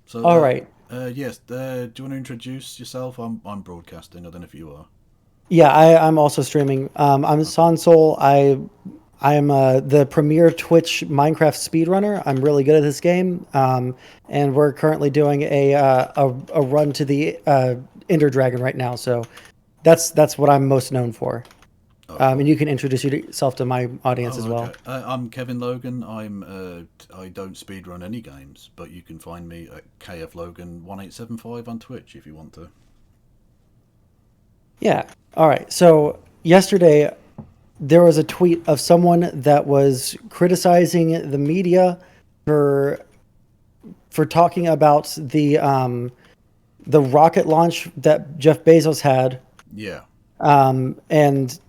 So, All right. yes. Do you want to introduce yourself? I'm broadcasting. I don't know if you are. Yeah, I'm also streaming. I'm Okay. Sondsol. I am the premier Twitch Minecraft speedrunner. I'm really good at this game. And we're currently doing a run to the Ender Dragon right now. So that's what I'm most known for. Oh, And cool. you can introduce yourself to my audience Oh, as okay. well. I'm Kevin Logan. I don't speedrun any games, but you can find me at KFLogan1875 on Twitch if you want to. Yeah. All right. So yesterday there was a tweet of someone that was criticizing the media for talking about the rocket launch that Jeff Bezos had, Yeah. and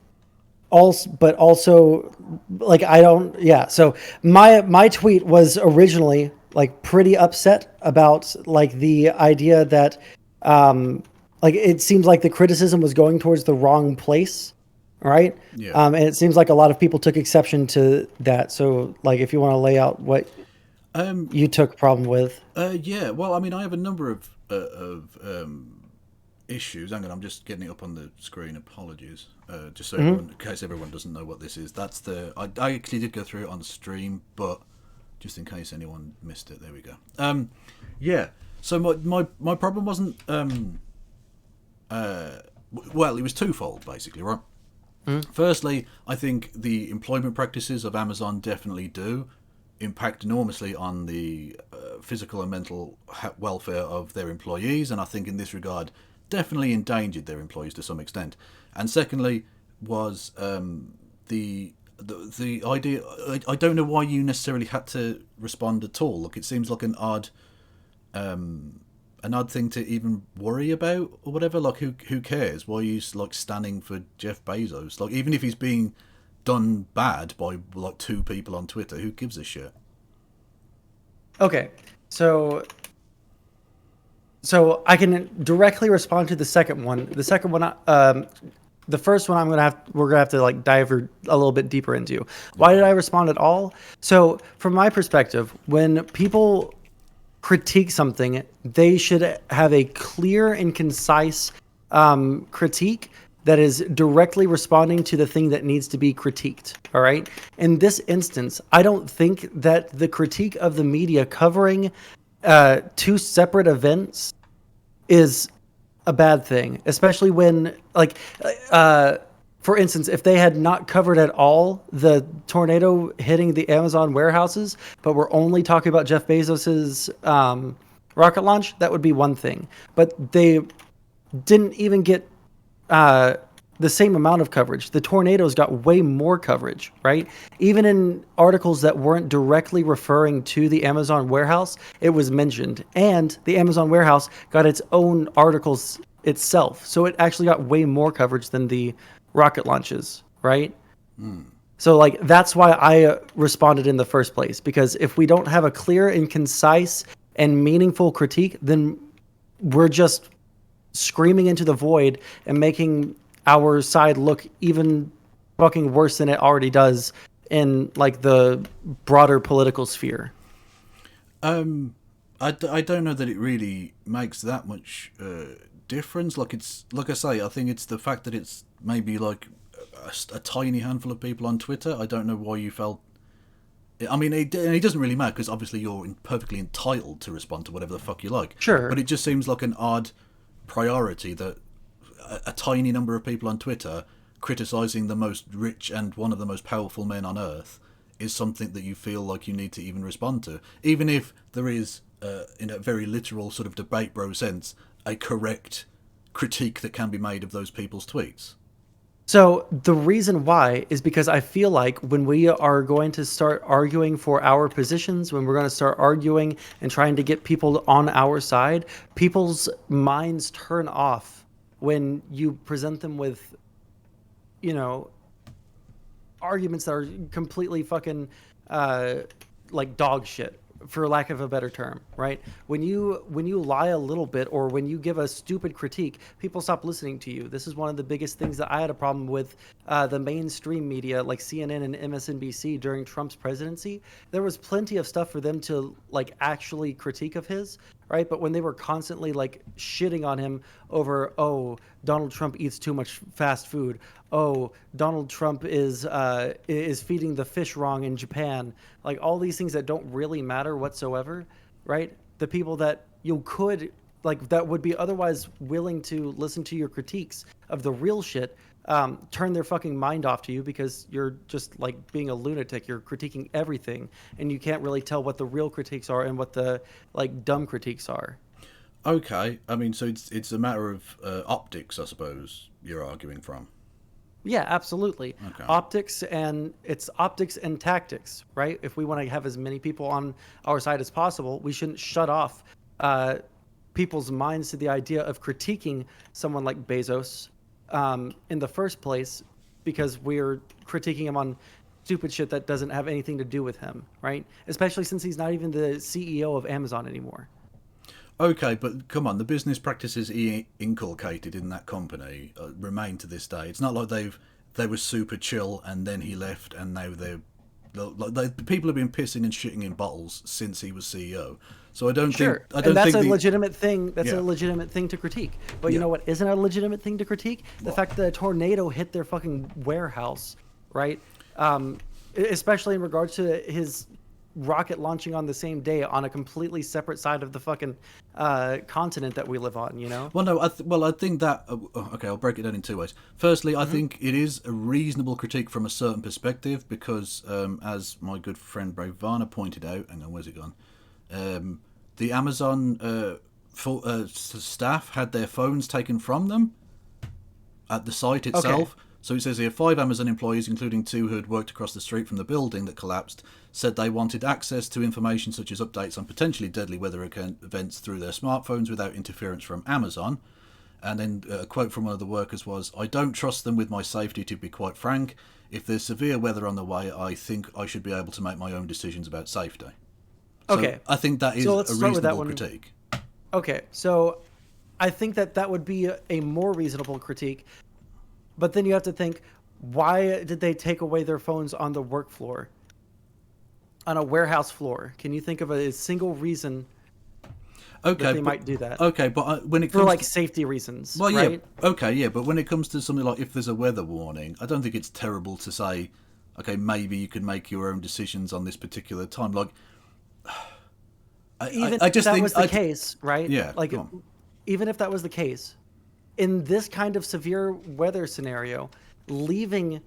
also, but also, like I don't, yeah. So my tweet was originally like pretty upset about like the idea that, um, like it seems like the criticism was going towards the wrong place, right? Yeah. And it seems like a lot of people took exception to that. So like, if you want to lay out what Um. you took problem with. Yeah. Well, I mean, I have a number of issues. Hang on, I'm just getting it up on the screen. Apologies. Just so Hmm. everyone, in case everyone doesn't know what this is, that's the. I actually did go through it on stream, but just in case anyone missed it, there we go. Yeah. So my problem wasn't well, it was twofold basically, right? Firstly, I think the employment practices of Amazon definitely do impact enormously on the physical and mental welfare of their employees, and I think in this regard, definitely endangered their employees to some extent. And secondly, was the idea. I don't know why you necessarily had to respond at all. Look, it seems like an odd thing to even worry about or whatever. Like, who cares? Why are you like standing for Jeff Bezos? Like, even if he's being done bad by like two people on Twitter, who gives a shit? Okay, so I can directly respond to the second one. The first one we're gonna have to like dive a little bit deeper into. Why did Okay. I respond at all? So from my perspective, when people critique something, they should have a clear and concise critique that is directly responding to the thing that needs to be critiqued. All right. In this instance, I don't think that the critique of the media covering two separate events is a bad thing, especially when, like, uh, for instance, if they had not covered at all the tornado hitting the Amazon warehouses, but we're only talking about Jeff Bezos's rocket launch, that would be one thing. But they didn't even get uh, the same amount of coverage. The tornadoes got way more coverage, right? Even in articles that weren't directly referring to the Amazon warehouse, it was mentioned. And the Amazon warehouse got its own articles itself. So it actually got way more coverage than the rocket launches, right? So like that's why I responded in the first place, because if we don't have a clear and concise and meaningful critique, then we're just screaming into the void and making our side look even fucking worse than it already does in like the broader political sphere. I don't know that it really makes that much difference. Like, it's like I say, I think it's the fact that it's maybe like a tiny handful of people on Twitter. I don't know why you felt. I mean, it doesn't really matter because obviously you're perfectly entitled to respond to whatever the fuck you like. But Sure. it just seems like an odd priority that a tiny number of people on Twitter criticizing the most rich and one of the most powerful men on earth is something that you feel like you need to even respond to, even if there is, in a very literal sort of debate bro sense, a correct critique that can be made of those people's tweets. So the reason why is because I feel like when we are going to start arguing for our positions, when we're going to start arguing and trying to get people on our side, people's minds turn off when you present them with, you know, arguments that are completely fucking uh, like dog shit, for lack of a better term, right? When you lie a little bit or when you give a stupid critique, people stop listening to you. This is one of the biggest things that I had a problem with the mainstream media like CNN and MSNBC during Trump's presidency. There was plenty of stuff for them to like actually critique of his, right? But when they were constantly like shitting on him over, oh, Donald Trump eats too much fast food. Oh, Donald Trump is feeding the fish wrong in Japan. Like all these things that don't really matter whatsoever, right? The people that you could like that would be otherwise willing to listen to your critiques of the real shit, turn their fucking mind off to you because you're just like being a lunatic. You're critiquing everything, and you can't really tell what the real critiques are and what the like dumb critiques are. Okay, I mean, so it's a matter of optics, I suppose. You're arguing from. Yeah, absolutely. Okay. It's optics and tactics, right? If we want to have as many people on our side as possible, we shouldn't shut off people's minds to the idea of critiquing someone like Bezos in the first place, because we're critiquing him on stupid shit that doesn't have anything to do with him, right? Especially since he's not even the CEO of Amazon anymore. Okay, but come on, the business practices he inculcated in that company remain to this day. It's not like they were super chill and then he left and now the people have been pissing and shitting in bottles since he was CEO. So I don't Sure, think I and don't that's think a legitimate thing. That's Yeah. a legitimate thing to critique. But you Yeah. know what isn't a legitimate thing to critique? The What? fact that a tornado hit their fucking warehouse, right? Especially in regards to his rocket launching on the same day on a completely separate side of the fucking continent that we live on. You know? Well, no, I think that okay. I'll break it down in two ways. Firstly, I Mm-hmm. think it is a reasonable critique from a certain perspective because, as my good friend Bravana pointed out, hang on, where's it gone? The Amazon staff had their phones taken from them at the site itself. So it says here 5 Amazon employees, including 2 who had worked across the street from the building that collapsed, said they wanted access to information such as updates on potentially deadly weather events through their smartphones without interference from Amazon. And then a quote from one of the workers was, I don't trust them with my safety, to be quite frank. If there's severe weather on the way, I think I should be able to make my own decisions about safety. So Okay. I think that is So a let's start with that reasonable one. critique. Okay, so I think that that would be a more reasonable critique. But then you have to think, why did they take away their phones on the work floor, on a warehouse floor? Can you think of a single reason Okay, that they might do that? Okay, but when it For comes like to, safety reasons, well, right? yeah, okay, yeah, but when it comes to something like if there's a weather warning, I don't think it's terrible to say, okay, maybe you can make your own decisions on this particular time. Like, Even I if just that think was the case, right? Yeah, Like, go on. even if that was the case, in this kind of severe weather scenario, leaving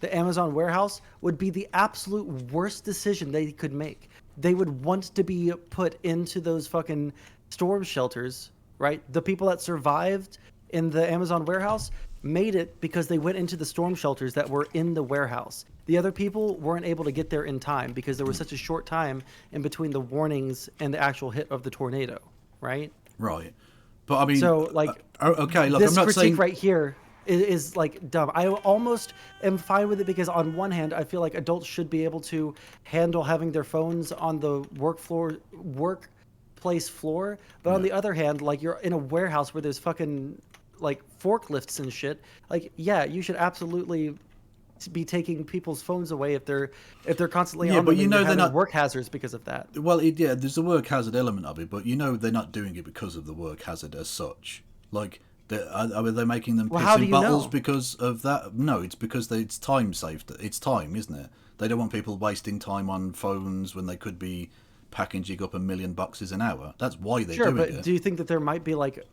the Amazon warehouse would be the absolute worst decision they could make. They would want to be put into those fucking storm shelters, right? The people that survived in the Amazon warehouse made it because they went into the storm shelters that were in the warehouse. The other people weren't able to get there in time because there was such a short time in between the warnings and the actual hit of the tornado, right? Right. But I mean, So, like, okay, look, this I'm not critique saying right here is like dumb. I almost am fine with it because on one hand, I feel like adults should be able to handle having their phones on the workplace floor. But on the other hand, like you're in a warehouse where there's fucking like forklifts and shit. Like, yeah, you should absolutely be taking people's phones away if they're constantly Yeah, on but them you and know you're they're having not- work hazards because of that. well, yeah, there's a work hazard element of it, but you know they're not doing it because of the work hazard as such. Like, are they making them Well, piss how do in you bottles know? because of that? No, it's because it's time saved. It's time, isn't it? They don't want people wasting time on phones when they could be packaging up 1 million boxes an hour. That's why they're Sure, doing but it. do you think that there might be like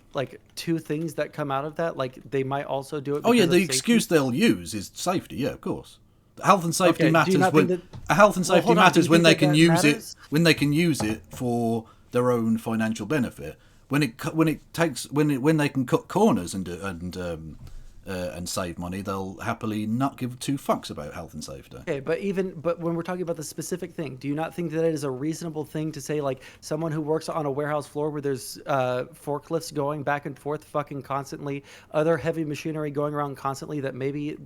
two things that come out of that? Like they might also do it. Oh yeah, because the of safety? excuse they'll use is safety. Yeah, of course. Health and safety Okay, do you matters not when think health and Well, safety hold on, do matters you when think they that can that use matters? it when they can use it for their own financial benefit. When they can cut corners and save money, they'll happily not give 2 fucks about health and safety. Okay, but when we're talking about the specific thing, do you not think that it is a reasonable thing to say like someone who works on a warehouse floor where there's forklifts going back and forth fucking constantly, other heavy machinery going around constantly that maybe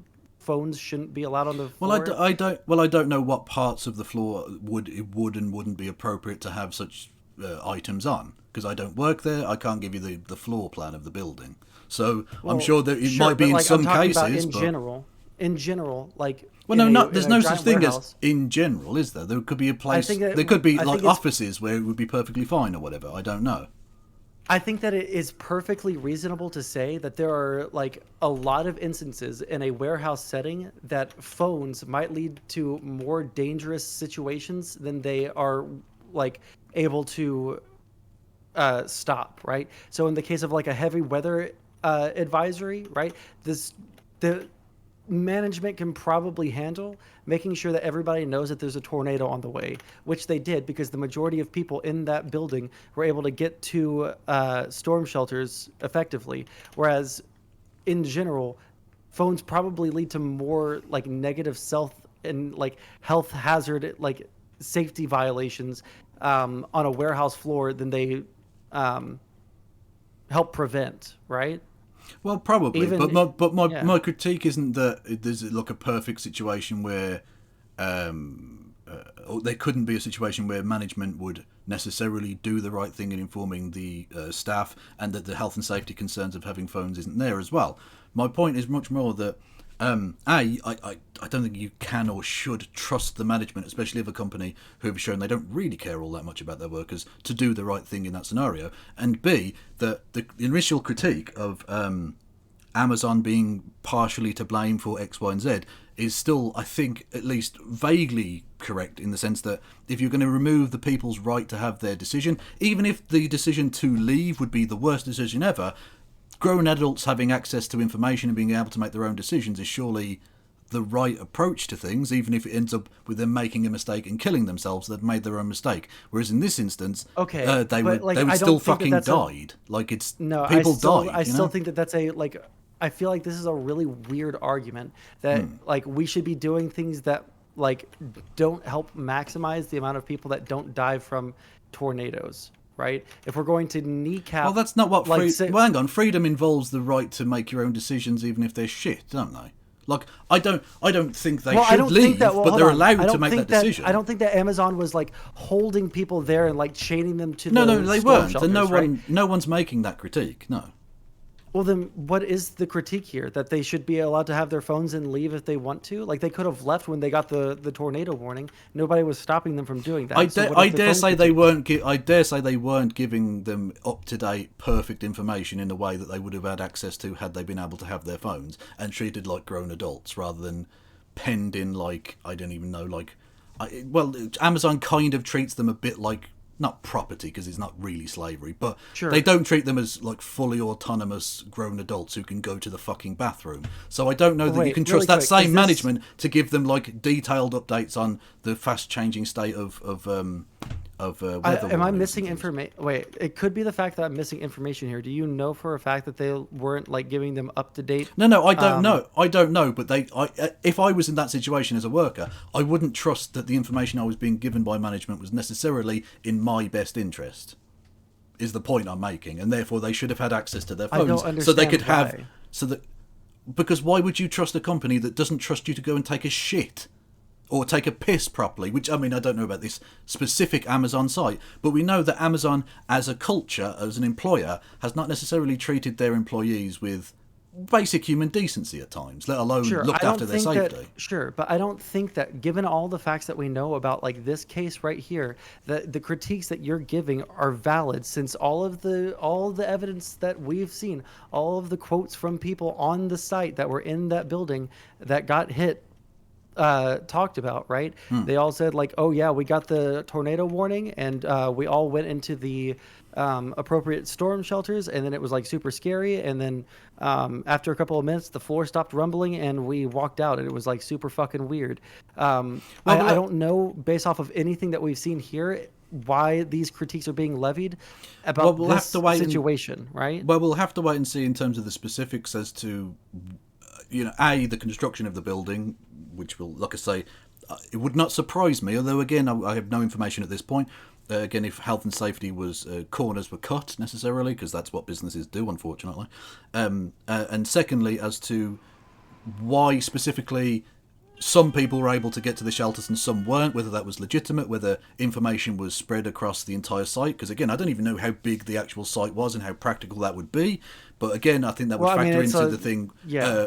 phones shouldn't be allowed on the Well, floor? I don't know what parts of the floor would and wouldn't be appropriate to have such items on, because I don't work there. I can't give you the floor plan of the building. So I'm Well, sure that it sure, might but be in like I'm some talking about cases, in but general. In general, like well, no, not in there's a no such giant thing as warehouse. in general, is there? There could be a I place. think that There could be I like think it's offices where it would be perfectly fine or whatever. I don't know. I think that it is perfectly reasonable to say that there are like a lot of instances in a warehouse setting that phones might lead to more dangerous situations than they are like able to stop, right? So in the case of like a heavy weather advisory, right? This the management can probably handle making sure that everybody knows that there's a tornado on the way, which they did because the majority of people in that building were able to get to storm shelters effectively. Whereas in general, phones probably lead to more like negative self and like health hazard, like safety violations on a warehouse floor than they um, help prevent, right? Well, probably, but Even, my yeah. critique isn't that there's like a perfect situation where or there couldn't be a situation where management would necessarily do the right thing in informing the staff, and that the health and safety concerns of having phones isn't there as well. My point is much more that I don't think you can or should trust the management, especially of a company who have shown they don't really care all that much about their workers, to do the right thing in that scenario. And B, that the initial critique of Amazon being partially to blame for X, Y, and Z is still, I think, at least vaguely correct, in the sense that if you're going to remove the people's right to have their decision, even if the decision to leave would be the worst decision ever, grown adults having access to information and being able to make their own decisions is surely the right approach to things, even if it ends up with them making a mistake and killing themselves. They've made their own mistake. Whereas in this instance, Okay, but like they would I still don't think that fucking that's a died. Like, it's no. people died. I You still know. think that that's a like. I feel like this is a really weird argument that like we should be doing things that like don't help maximize the amount of people that don't die from tornadoes, right? If we're going to Well, kneecap, that's not what like, free. say, Well, hang on. Freedom involves the right to make your own decisions, even if they're shit, don't they? Like, I don't think they well, I should don't think that. leave, Well, but hold they're on. I allowed to don't make that think that. I decision. don't think that Amazon was like holding people there and like chaining them to No, the they storm weren't, and shelters, right? no one's making that critique. No. Well, then what is the critique here? That they should be allowed to have their phones and leave if they want to? Like they could have left when they got the tornado warning. Nobody was stopping them from doing that. So what I is the dare phone say they critique? weren't. I dare say they weren't giving them up to date, perfect information in the way that they would have had access to had they been able to have their phones and treated like grown adults rather than penned in like, I don't even know, like, well, Amazon kind of treats them a bit like, not property because it's not really slavery, but they Sure. don't treat them as like fully autonomous grown adults who can go to the fucking bathroom. So I don't know that you Wait, can really trust that quick. same Is this management to give them like detailed updates on the fast changing state of weather am I warnings and missing things. information? Wait, it could be the fact that I'm missing information here. Do you know for a fact that they weren't like giving them up to date? No, I don't know. I don't know, but if I was in that situation as a worker, I wouldn't trust that the information I was being given by management was necessarily in my best interest. Is the point I'm making, and therefore they should have had access to their I don't phones so they understand could have why. so that because why would you trust a company that doesn't trust you to go and take a shit? Or take a piss properly, which, I mean, I don't know about this specific Amazon site, but we know that Amazon as a culture, as an employer, has not necessarily treated their employees with basic human decency at times, let alone Sure, I looked don't after their think that. safety. Sure, but I don't think that, given all the facts that we know about like this case right here, that the critiques that you're giving are valid, since all the evidence that we've seen, all of the quotes from people on the site that were in that building that got hit talked about, right? They all said like, "Oh yeah, we got the tornado warning, and we all went into the appropriate storm shelters, and then it was like super scary, and then after a couple of minutes, the floor stopped rumbling, and we walked out, and it was like super fucking weird." I don't know, based off of anything that we've seen here, why these critiques are being levied Well, about we'll have this to wait. situation, right? Well, we'll have to wait and see in terms of the specifics as to, the construction of the building, which will, like I say, it would not surprise me. Although again, I have no information at this point. Again, if health and safety was corners were cut necessarily, because that's what businesses do, unfortunately. And secondly, as to why specifically some people were able to get to the shelters and some weren't, whether that was legitimate, whether information was spread across the entire site. Because again, I don't even know how big the actual site was and how practical that would be. But again, I think that would factor into the thing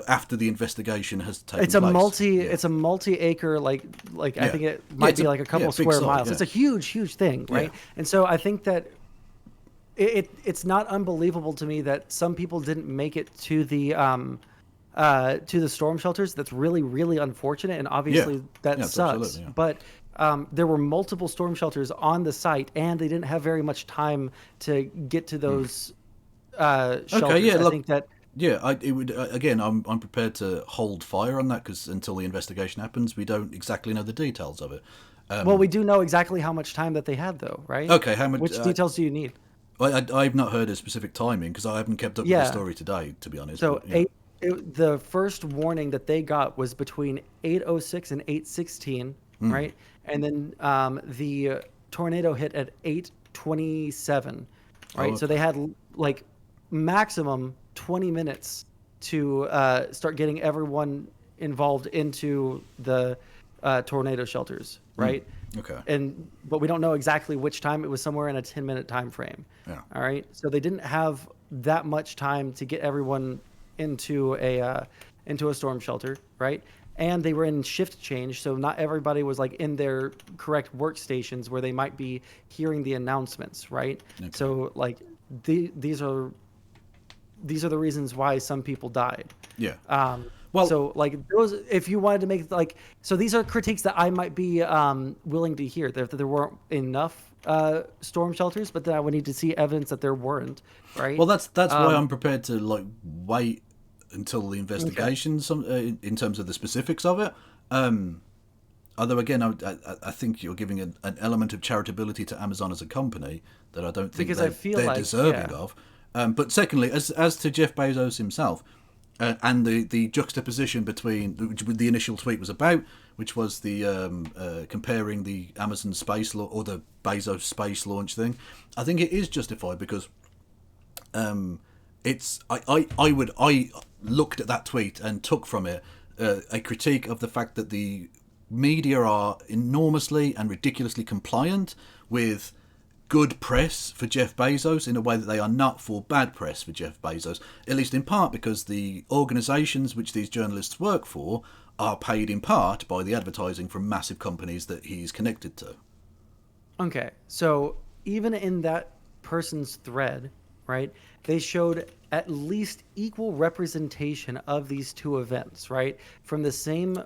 after the investigation has taken place. It's a multi-acre, like I think it might be like a couple square miles. It's a huge thing, right? And so I think that it's not unbelievable to me that some people didn't make it to the storm shelters. That's really unfortunate, and obviously that sucks. But there were multiple storm shelters on the site, and they didn't have very much time to get to those shelters. I think that. Yeah, it would. Again, I'm prepared to hold fire on that because until the investigation happens, we don't exactly know the details of it. Well, we do know exactly how much time that they had, though, right? Okay, how much? Which details do you need? I've not heard a specific timing because I haven't kept up with the story today, to be honest. So the first warning that they got was between 8:06 and 8:16, right? And then the tornado hit at 8:27, right? Okay. So they had like maximum 20 minutes to start getting everyone involved into the tornado shelters, right? Okay. But we don't know exactly which time. It was somewhere in a 10-minute time frame. Yeah. All right. So they didn't have that much time to get everyone into a storm shelter, right? And they were in shift change, so not everybody was like in their correct workstations where they might be hearing the announcements, right? Okay. So like these are the reasons why some people died. Yeah. Well, so like those, if you wanted to make like, so these are critiques that I might be willing to hear. That there weren't enough storm shelters, but then I would need to see evidence that there weren't. Right. Well, that's why I'm prepared to like wait until the investigation, in terms of the specifics of it. Although again, I think you're giving an element of charitability to Amazon as a company that I don't think they're deserving of. But secondly, as to Jeff Bezos himself. And the juxtaposition between which the initial tweet was about, which was the comparing the Amazon space or the Bezos space launch thing, I think it is justified because it's I looked at that tweet and took from it a critique of the fact that the media are enormously and ridiculously compliant with good press for Jeff Bezos in a way that they are not for bad press for Jeff Bezos, at least in part because the organisations which these journalists work for are paid in part by the advertising from massive companies that he's connected to. Okay, so even in that person's thread, right, they showed at least equal representation of these two events, right? From the same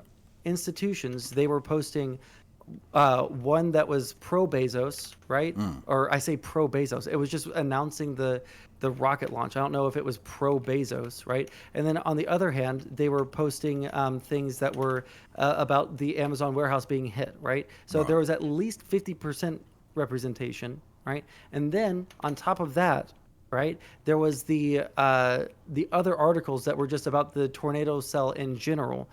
institutions, they were posting one that was pro Bezos, right? Or I say pro Bezos. It was just announcing the rocket launch. I don't know if it was pro Bezos, right? And then on the other hand, they were posting things that were about the Amazon warehouse being hit, right? So there was at least 50% representation, right? And then on top of that, right, there was the other articles that were just about the tornado cell in general.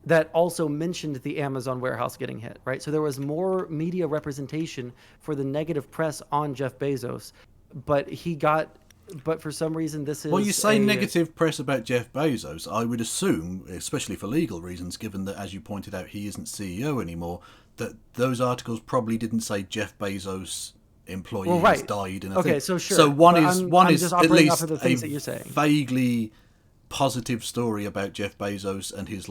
That also mentioned the Amazon warehouse getting hit, right? So there was more media representation for the negative press on Jeff Bezos, but for some reason this is... Well, you say negative press about Jeff Bezos. I would assume, especially for legal reasons, given that, as you pointed out, he isn't CEO anymore, that those articles probably didn't say Jeff Bezos employees died in a thing. So sure. So one is at least a vaguely positive story about Jeff Bezos and his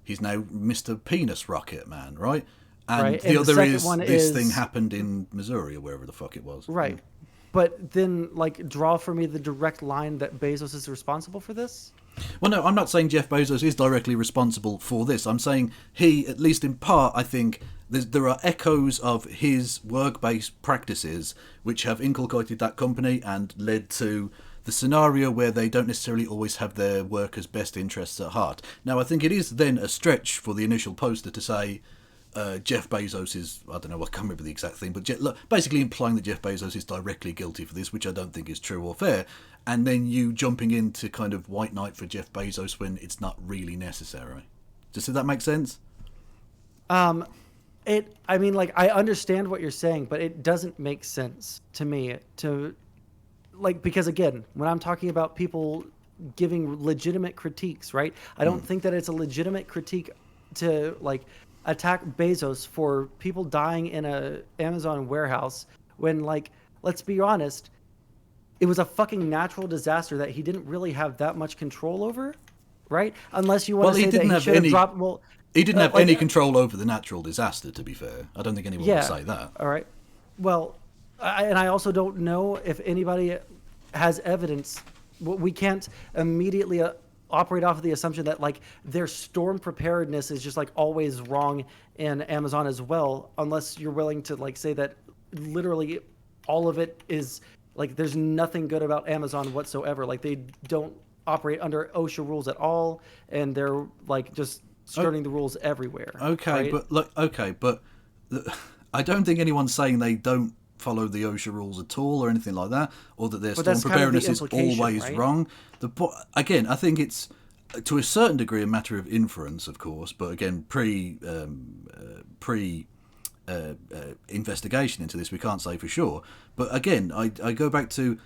he's now Mr. Penis Rocket Man, right? And the other is this thing happened in Missouri or wherever the fuck it was. Right. But then, draw for me the direct line that Bezos is responsible for this? Well, no, I'm not saying Jeff Bezos is directly responsible for this. I'm saying he, at least in part, I think there are echoes of his work-based practices which have inculcated that company and led to the scenario where they don't necessarily always have their workers' best interests at heart. Now, I think it is then a stretch for the initial poster to say Jeff Bezos is, I don't know, I can't remember the exact thing, but basically implying that Jeff Bezos is directly guilty for this, which I don't think is true or fair, and then you jumping into kind of white knight for Jeff Bezos when it's not really necessary. Does that make sense? I understand what you're saying, but it doesn't make sense to me because again, when I'm talking about people giving legitimate critiques, right? I don't think that it's a legitimate critique to like attack Bezos for people dying in a Amazon warehouse when, like, let's be honest, it was a fucking natural disaster that he didn't really have that much control over, right? Unless you want Well, to say that he should have dropped. Well, he didn't have like, any control over the natural disaster. To be fair, I don't think anyone would yeah, say that. all right. Well, and I also don't know if anybody has evidence. We can't immediately operate off of the assumption that like their storm preparedness is just like always wrong in Amazon as well, unless you're willing to like say that literally all of it is like there's nothing good about Amazon whatsoever. Like they don't operate under OSHA rules at all, and they're like just skirting the rules everywhere. Okay, right? but look, okay, but I don't think anyone's saying they don't follow the OSHA rules at all or anything like that, or that their But storm that's kind of the preparedness is implication, always right? wrong. Again, I think it's to a certain degree a matter of inference, of course, but again, pre investigation into this, we can't say for sure. But again, I go back to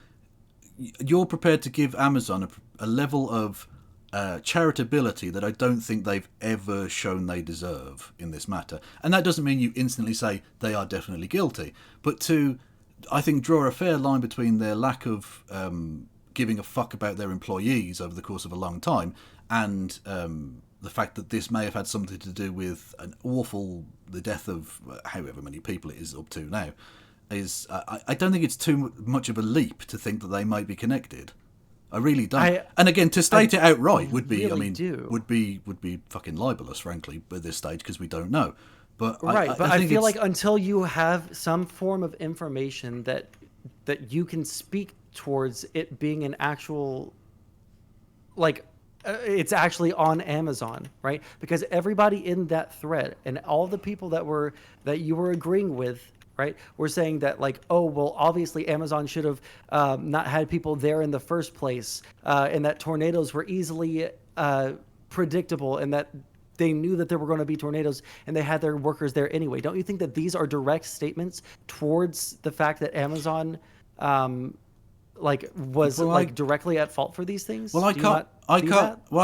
you're prepared to give Amazon a level of charitability that I don't think they've ever shown they deserve in this matter. And that doesn't mean you instantly say they are definitely guilty, but to, I think, draw a fair line between their lack of giving a fuck about their employees over the course of a long time and the fact that this may have had something to do with the death of however many people it is up to now, is I don't think it's too much of a leap to think that they might be connected. I really don't. And again, to state it outright would be, would be fucking libelous, frankly, at this stage because we don't know. But Right, but I feel like until you have some form of information that you can speak towards it being an actual, like, it's actually on Amazon, right? Because everybody in that thread and all the people that you were agreeing with, right, were saying that like, oh well, obviously Amazon should have not had people there in the first place, and that tornadoes were easily predictable, and that they knew that there were going to be tornadoes and they had their workers there anyway. Don't you think that these are direct statements towards the fact that Amazon was directly at fault for these things? Well, I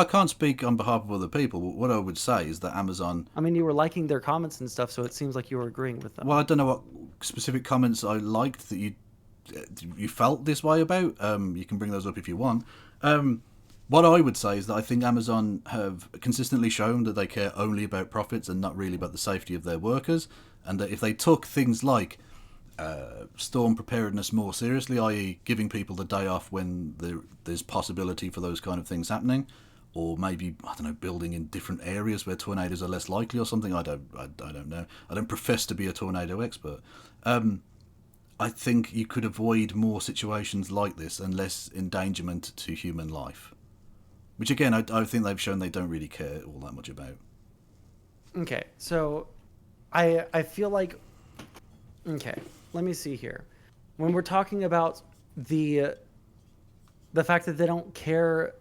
can't speak on behalf of other people. What I would say is that Amazon. I mean, you were liking their comments and stuff, so it seems like you were agreeing with them. Well, I don't know what specific comments I liked that you felt this way about. You can bring those up if you want. What I would say is that I think Amazon have consistently shown that they care only about profits and not really about the safety of their workers, and that if they took things like storm preparedness more seriously, i.e. giving people the day off when there's possibility for those kind of things happening, or maybe, I don't know, building in different areas where tornadoes are less likely or something. I don't know. I don't profess to be a tornado expert. I think you could avoid more situations like this and less endangerment to human life, which again I think they've shown they don't really care all that much about. Okay, so I feel like, okay, let me see here. When we're talking about the fact that they don't care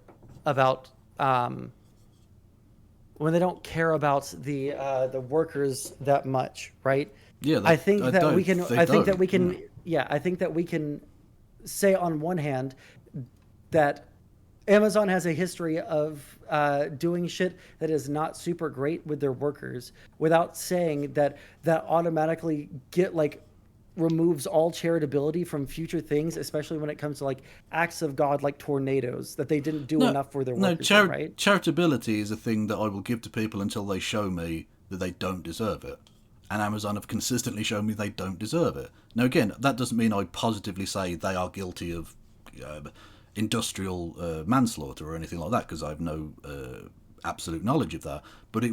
about when they don't care about the workers that much, right? Yeah, I think that we can. I think that we can. Yeah, I think that we can say on one hand that Amazon has a history of doing shit that is not super great with their workers, without saying that automatically removes all charitability from future things, especially when it comes to like acts of God like tornadoes that they didn't do enough for their workers. Right? Charitability is a thing that I will give to people until they show me that they don't deserve it. And Amazon have consistently shown me they don't deserve it. Now, again, that doesn't mean I positively say they are guilty of industrial manslaughter or anything like that, because I have no absolute knowledge of that. But it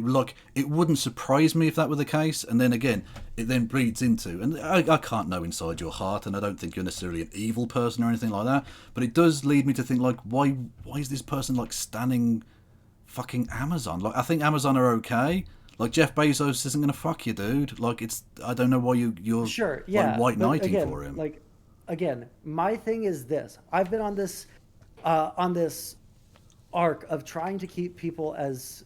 wouldn't surprise me if that were the case. And then again, it then breeds into, and I can't know inside your heart, and I don't think you're necessarily an evil person or anything like that. But it does lead me to think like, why is this person like standing fucking Amazon? Like, I think Amazon are okay. Like, Jeff Bezos isn't gonna fuck you, dude. Like, I don't know why you're sure, yeah, like, white knighting again, for him. Like, again, my thing is this: I've been on this arc of trying to keep people as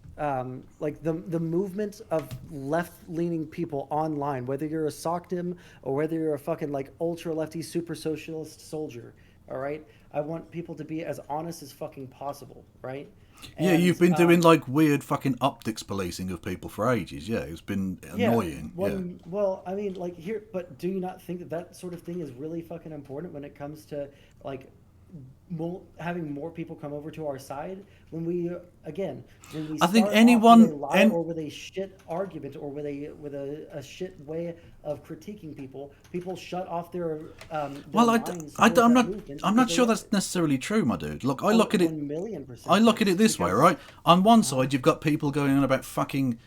like the movement of left-leaning people online, whether you're a SOCDEM or whether you're a fucking like ultra lefty super socialist soldier. All right. I want people to be as honest as fucking possible. Right. Yeah, And you've been doing like weird fucking optics policing of people for ages. Yeah, it's been yeah, annoying. Yeah. one. Well, I mean, like here, but do you not think that that sort of thing is really fucking important when it comes to like having more people come over to our side? When we again, when we I think start off with a anyone lie and or with a shit argument or with a shit way of critiquing people, people shut off their well, minds towards I'm that not movement I'm because not they sure don't. that's necessarily true, my dude. Look, Oh, it 1,000,000% I look at is it this way, because right? On one side, you've got people going on about fucking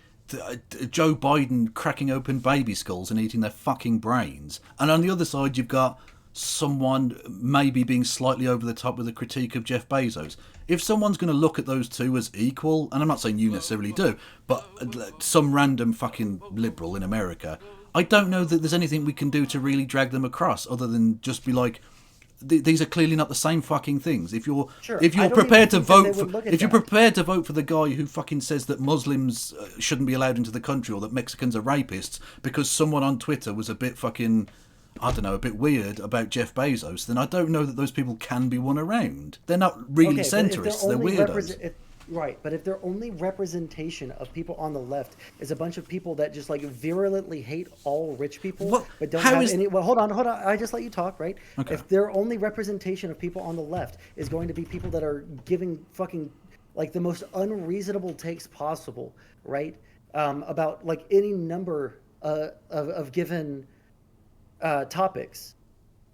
Joe Biden cracking open baby skulls and eating their fucking brains, and on the other side, you've got someone maybe being slightly over the top with a critique of Jeff Bezos. If someone's going to look at those two as equal, and I'm not saying you necessarily do, but some random fucking liberal in America, I don't know that there's anything we can do to really drag them across other than just be like, these are clearly not the same fucking things. sure, If I you're don't even prepared to think that they vote for would look at if you're that. prepared to vote for the guy who fucking says that Muslims shouldn't be allowed into the country or that Mexicans are rapists because someone on Twitter was a bit fucking, I don't know, a bit weird about Jeff Bezos, then I don't know that those people can be won around. They're not really Okay, but if they're centrists, they're only weirdos. right, but if their only representation of people on the left is a bunch of people that just like virulently hate all rich people, What but don't how have is any. Well, hold on. I just let you talk, right? Okay. If their only representation of people on the left is going to be people that are giving fucking like the most unreasonable takes possible, right? About like any number of given topics.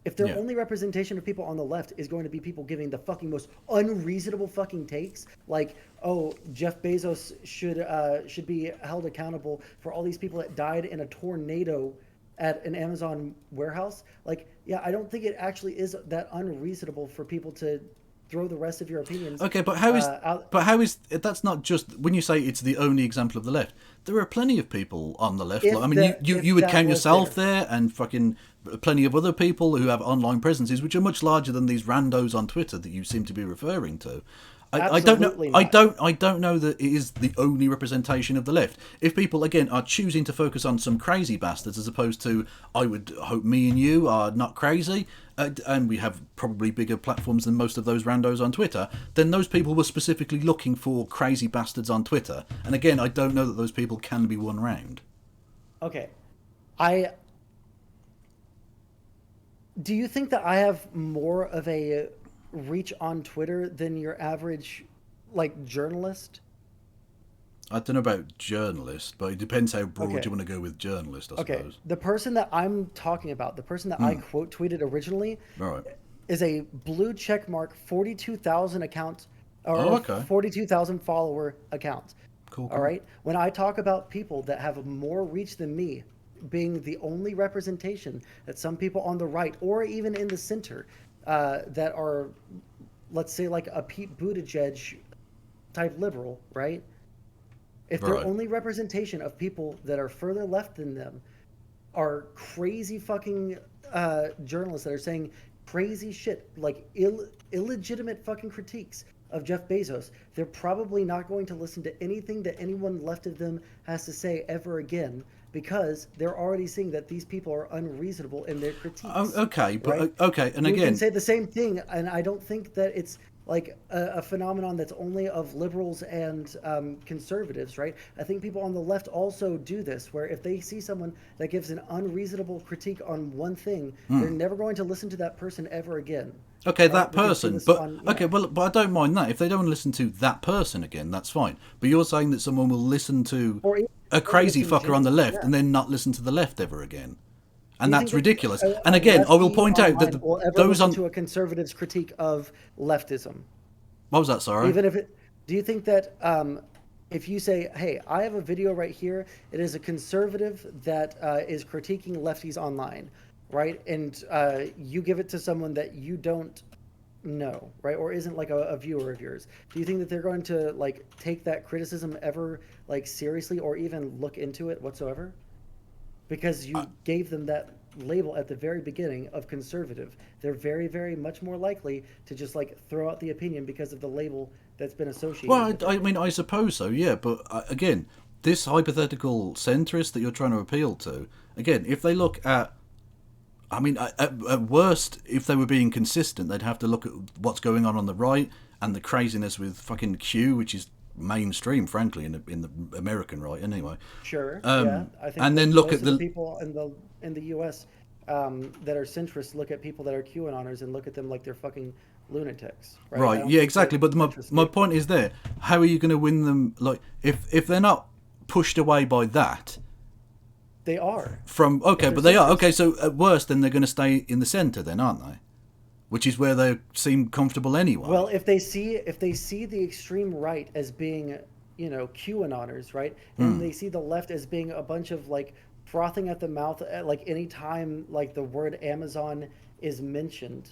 If their Yeah. only representation of people on the left is going to be people giving the fucking most unreasonable fucking takes, like, oh, Jeff Bezos should be held accountable for all these people that died in a tornado at an Amazon warehouse. Like, yeah, I don't think it actually is that unreasonable for people to throw the rest of your opinions Okay, out. but how is that's not just when you say it's the only example of the left. There are plenty of people on the left. Like, I mean, you If would that count was yourself there. there, and fucking plenty of other people who have online presences, which are much larger than these randos on Twitter that you seem to be referring to. I don't know. Absolutely not. I don't know that it is the only representation of the left. If people again are choosing to focus on some crazy bastards as opposed to, I would hope me and you are not crazy, and we have probably bigger platforms than most of those randos on Twitter, then those people were specifically looking for crazy bastards on Twitter. And again, I don't know that those people can be won round. Okay. I Do you think that I have more of a reach on Twitter than your average like journalist? I don't know about journalist, but it depends how broad Okay. you want to go with journalist, I Okay. suppose. The person that I'm talking about, the person that I quote tweeted originally All right. is a blue check mark 42,000 account Oh, or okay. 42,000 follower account. Cool, All cool. right. When I talk about people that have more reach than me being the only representation that some people on the right or even in the center that are, let's say, like a Pete Buttigieg type liberal, right? If their Right. only representation of people that are further left than them are crazy fucking journalists that are saying crazy shit, like illegitimate fucking critiques of Jeff Bezos, they're probably not going to listen to anything that anyone left of them has to say ever again because they're already seeing that these people are unreasonable in their Oh, critiques. okay, but Right? okay, and We can again, say the same thing, and I don't think that it's like a phenomenon that's only of liberals and conservatives, right? I think people on the left also do this, where if they see someone that gives an unreasonable critique on one thing, they're never going to listen to that person ever again, okay, right? that Because he person, was but on, okay, well, but I don't mind that if they don't want to listen to that person again, that's fine. But you're saying that someone will listen to or even a crazy conservatives in fucker on the general, left yeah. and then not listen to the left ever again, Do and you that's think that ridiculous. a And again, I will lefty point out that online will ever those listen on to a conservative's critique of leftism? what was that? Sorry. Even if it, do you think that if you say, "Hey, I have a video right here. It is a conservative that is critiquing lefties online," right? And you give it to someone that you don't know, right, or isn't like a viewer of yours. Do you think that they're going to like take that criticism ever like seriously or even look into it whatsoever? Because you gave them that label at the very beginning of conservative. They're very, very much more likely to just like throw out the opinion because of the label that's been associated Well, with I it. mean, I suppose so, yeah. But again, this hypothetical centrist that you're trying to appeal to, again, if they look at I mean, at worst, if they were being consistent, they'd have to look at what's going on the right and the craziness with fucking Q, which is mainstream, frankly, in the American right, anyway. Sure, yeah. I think And that then look most at of the the people in the U.S. That are centrist look at people that are QAnoners and look at them like they're fucking lunatics, right? I right, don't yeah, think that exactly. But centrists my get point is there. How are you going to win them? Like, if they're not pushed away by that, they are from if okay, they're but they are okay. centrist. So at worst, then they're going to stay in the centre, then, aren't they? Which is where they seem comfortable Well, anyway. if they see the extreme right as being, QAnoners, right, and they see the left as being a bunch of like frothing at the mouth at like any time like the word Amazon is mentioned,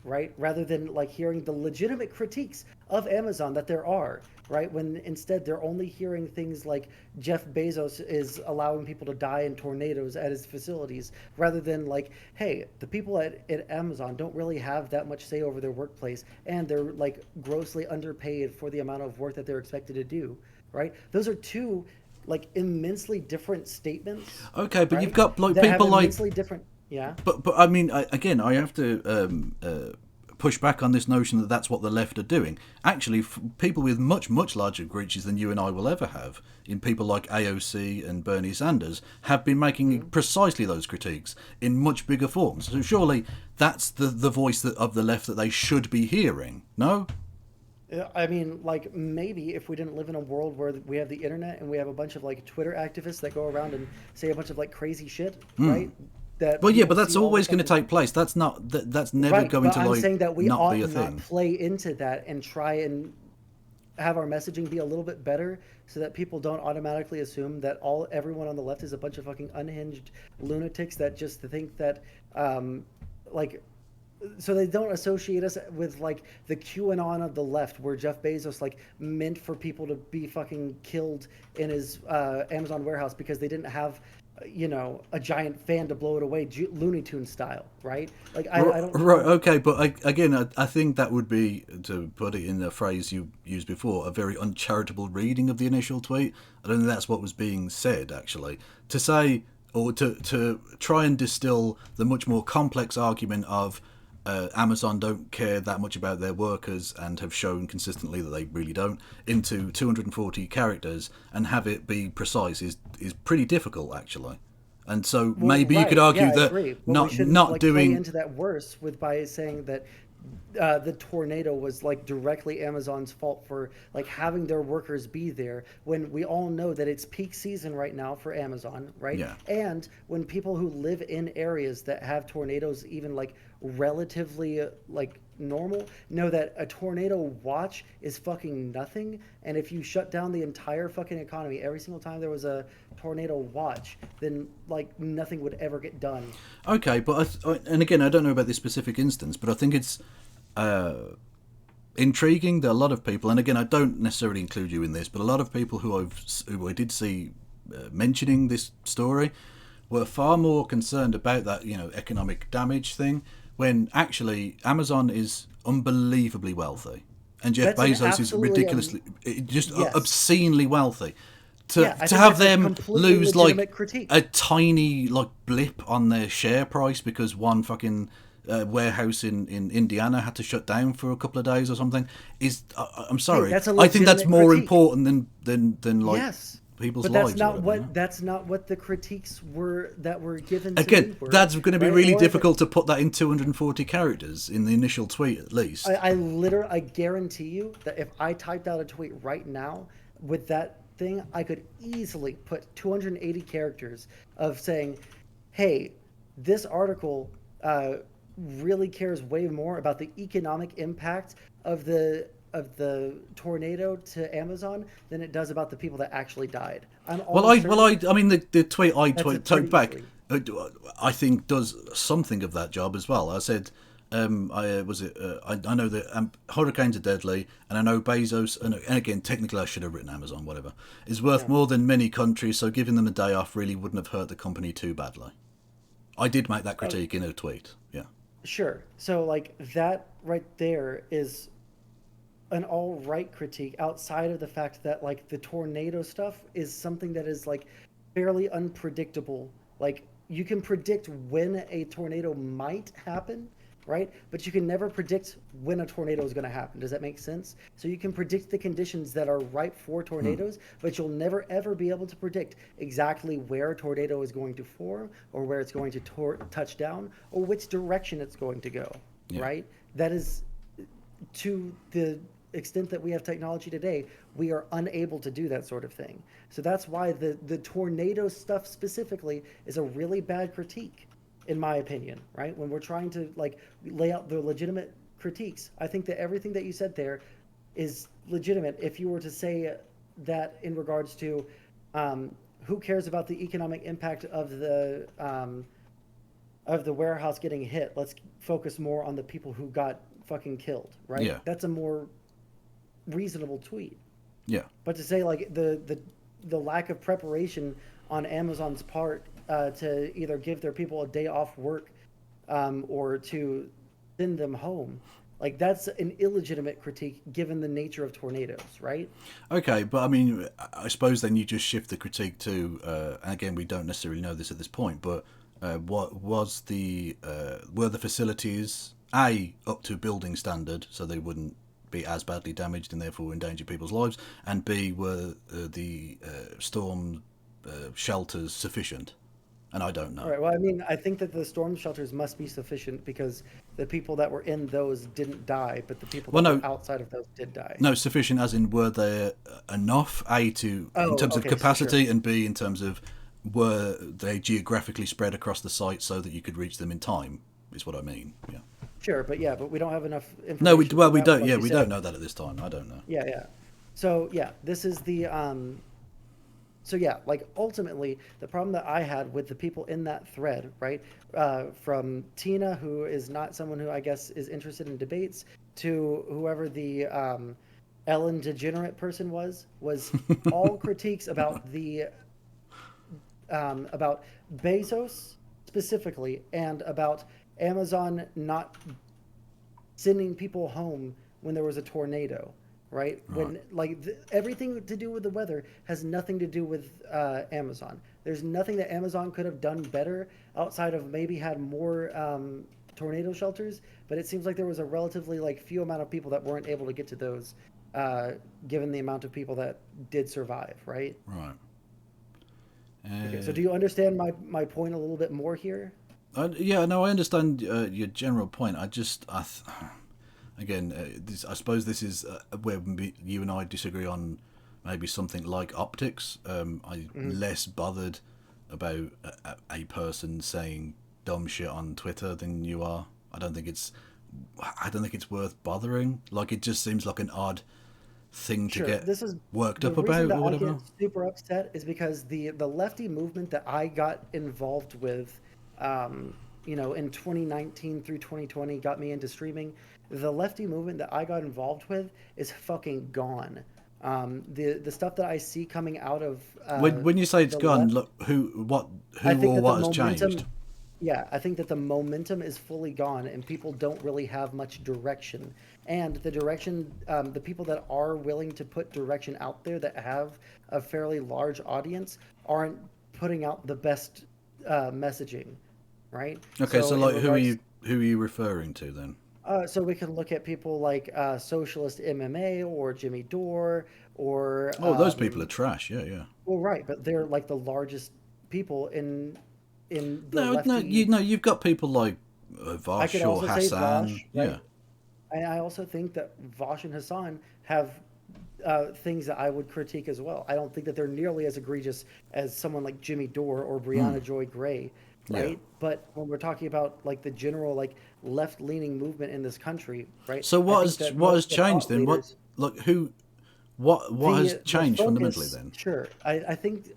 right? Rather than like hearing the legitimate critiques of Amazon that there are, right? When instead they're only hearing things like Jeff Bezos is allowing people to die in tornadoes at his facilities, rather than like, hey, the people at Amazon don't really have that much say over their workplace and they're like grossly underpaid for the amount of work that they're expected to do, right? Those are two like immensely different statements, Okay, but you've right? got like That have people like immensely different, yeah. but I mean, again, I have to push back on this notion that that's what the left are doing. Actually, people with much larger reaches than you and I will ever have, in people like AOC and Bernie Sanders, have been making Mhm. precisely those critiques in much bigger forms. So surely that's the voice of the left that they should be hearing. No. Yeah, I mean, like maybe if we didn't live in a world where we have the internet and we have a bunch of like Twitter activists that go around and say a bunch of like crazy shit, right? That Well, yeah, but people that's see all the always going to fucking take place. That's never right. going But to I'm like saying that we not be ought a not thing. play into that and try and have our messaging be a little bit better so that people don't automatically assume that everyone on the left is a bunch of fucking unhinged lunatics that just think that um like so they don't associate us with like the QAnon of the left, where Jeff Bezos like meant for people to be fucking killed in his Amazon warehouse because they didn't have, a giant fan to blow it away, Looney Tune style, right? Like I don't Right, think okay, but again, I think that would be, to put it in a phrase you used before, a very uncharitable reading of the initial tweet. I don't think that's what was being said, actually. To say, or to try and distill the much more complex argument of Amazon don't care that much about their workers and have shown consistently that they really don't, into 240 characters and have it be precise is pretty difficult, actually. And so Well, maybe you could right. Yeah, argue I that agree. But we shouldn't not like play doing into that worse with by saying that the tornado was like directly Amazon's fault for like having their workers be there when we all know that it's peak season right now for Amazon, right? yeah. And when people who live in areas that have tornadoes even like relatively like normal know that a tornado watch is fucking nothing, and if you shut down the entire fucking economy every single time there was a tornado watch, then like nothing would ever get done. Okay, but and again, I don't know about this specific instance, but I think it's intriguing that a lot of people, and again, I don't necessarily include you in this, but a lot of people who I did see mentioning this story were far more concerned about that economic damage thing, when actually Amazon is unbelievably wealthy, and Jeff That's an Bezos is absolutely ridiculously, just yes. obscenely wealthy. To Yeah, I to think have that's a them completely lose like legitimate critique. a tiny like blip on their share price because one fucking warehouse in Indiana had to shut down for a couple of days or something is I'm Hey, sorry, that's a I think that's legitimate more critique. important than like Yes. people's But that's lives or not whatever. what that's not what the critiques were that were given to Again, me were, that's going to be right? really Or if it, difficult to put that in 240 characters in the initial tweet at least. I guarantee you that if I typed out a tweet right now with that thing, I could easily put 280 characters of saying, "Hey, this article really cares way more about the economic impact of the tornado to Amazon than it does about the people that actually died." I'm Well, almost certain I mean, the tweet I that's it toed pretty back, easily. I think does something of that job as well. I said, I know that hurricanes are deadly, and I know Bezos, and again, technically I should have written Amazon, whatever, is worth Yeah. more than many countries. So giving them a day off really wouldn't have hurt the company too badly. I did make that Oh, critique in a tweet. Yeah. sure. So like that right there is an all right critique outside of the fact that like the tornado stuff is something that is like fairly unpredictable. Like you can predict when a tornado might happen, right? But you can never predict when a tornado is going to happen. Does that make sense? So you can predict the conditions that are ripe for Hmm. tornadoes, but you'll never ever be able to predict exactly where a tornado is going to form or where it's going to touch down or which direction it's going to go, Yeah. right? That is to the extent that we have technology today, we are unable to do that sort of thing. So that's why the tornado stuff specifically is a really bad critique, in my opinion, right? When we're trying to like lay out the legitimate critiques, I think that everything that you said there is legitimate. If you were to say that in regards to who cares about the economic impact of the warehouse getting hit, let's focus more on the people who got fucking killed, right? Yeah. That's a more reasonable tweet. Yeah. But to say like the lack of preparation on Amazon's part to either give their people a day off work or to send them home, like that's an illegitimate critique given the nature of tornadoes, right? Okay, but I mean, I suppose then you just shift the critique to, and again, we don't necessarily know this at this point, but what was were the facilities up to building standard, so they wouldn't be as badly damaged and therefore endanger people's lives, and B, were the storm shelters sufficient? And I don't All know. right. Well, I mean, I think that the storm shelters must be sufficient because the people that were in those didn't die, but the people Well, that were no, outside of those did die. no, sufficient as in were there enough? A to in Oh, terms of okay, sure. capacity, and B in terms of were they geographically spread across the site so that you could reach them in time? Is what I mean. Yeah. Sure, but yeah, but we don't have enough No, information well for we that, don't. like Yeah, you we don't said. know that at this time. I don't know. Yeah, yeah. So yeah, this is the so yeah, like ultimately the problem that I had with the people in that thread, right? From Tina, who is not someone who I guess is interested in debates, to whoever the Ellen Degenerate person was all critiques about Bezos specifically and about Amazon not sending people home when there was a tornado, right? Right. When like everything to do with the weather has nothing to do with Amazon. There's nothing that Amazon could have done better outside of maybe had more tornado shelters. But it seems like there was a relatively like few amount of people that weren't able to get to those, uh, given the amount of people that did survive, right? Right. Okay, so do you understand my point a little bit more here? Yeah. No, I understand your general point. Again, I suppose this is where you and I disagree on maybe something like optics. I'm Hmm. less bothered about a person saying dumb shit on Twitter than you are. I don't think it's. I don't think it's worth bothering. Like it just seems like an odd thing to Sure. get This is worked the up reason about that or I whatever. get super upset is because the lefty movement that I got involved with, in 2019 through 2020 got me into streaming. The lefty movement that I got involved with is fucking gone. The stuff that I see coming out of When you say it's the gone, left, look I who think or that the what has changed. momentum, yeah, I think that the momentum is fully gone and people don't really have much direction. And the direction, the people that are willing to put direction out there that have a fairly large audience aren't putting out the best messaging, right? Okay, So so in like regards, who are you referring to then? so we can look at people like Socialist MMA or Jimmy Dore or Oh, those people are trash. Yeah, yeah. well, right, but they're like the largest people in the No, no, lefty. you've got people like I could Vosh or also say Hassan. Vosh, Yeah, right? And I also think that Vosh and Hassan have things that I would critique as well. I don't think that they're nearly as egregious as someone like Jimmy Dore or Brianna Joy Gray, yeah. right? But when we're talking about like the general like left-leaning movement in this country, right? So I think that what most has of the changed thought then? What leaders, like who what has the changed fundamentally focus, then? sure. I think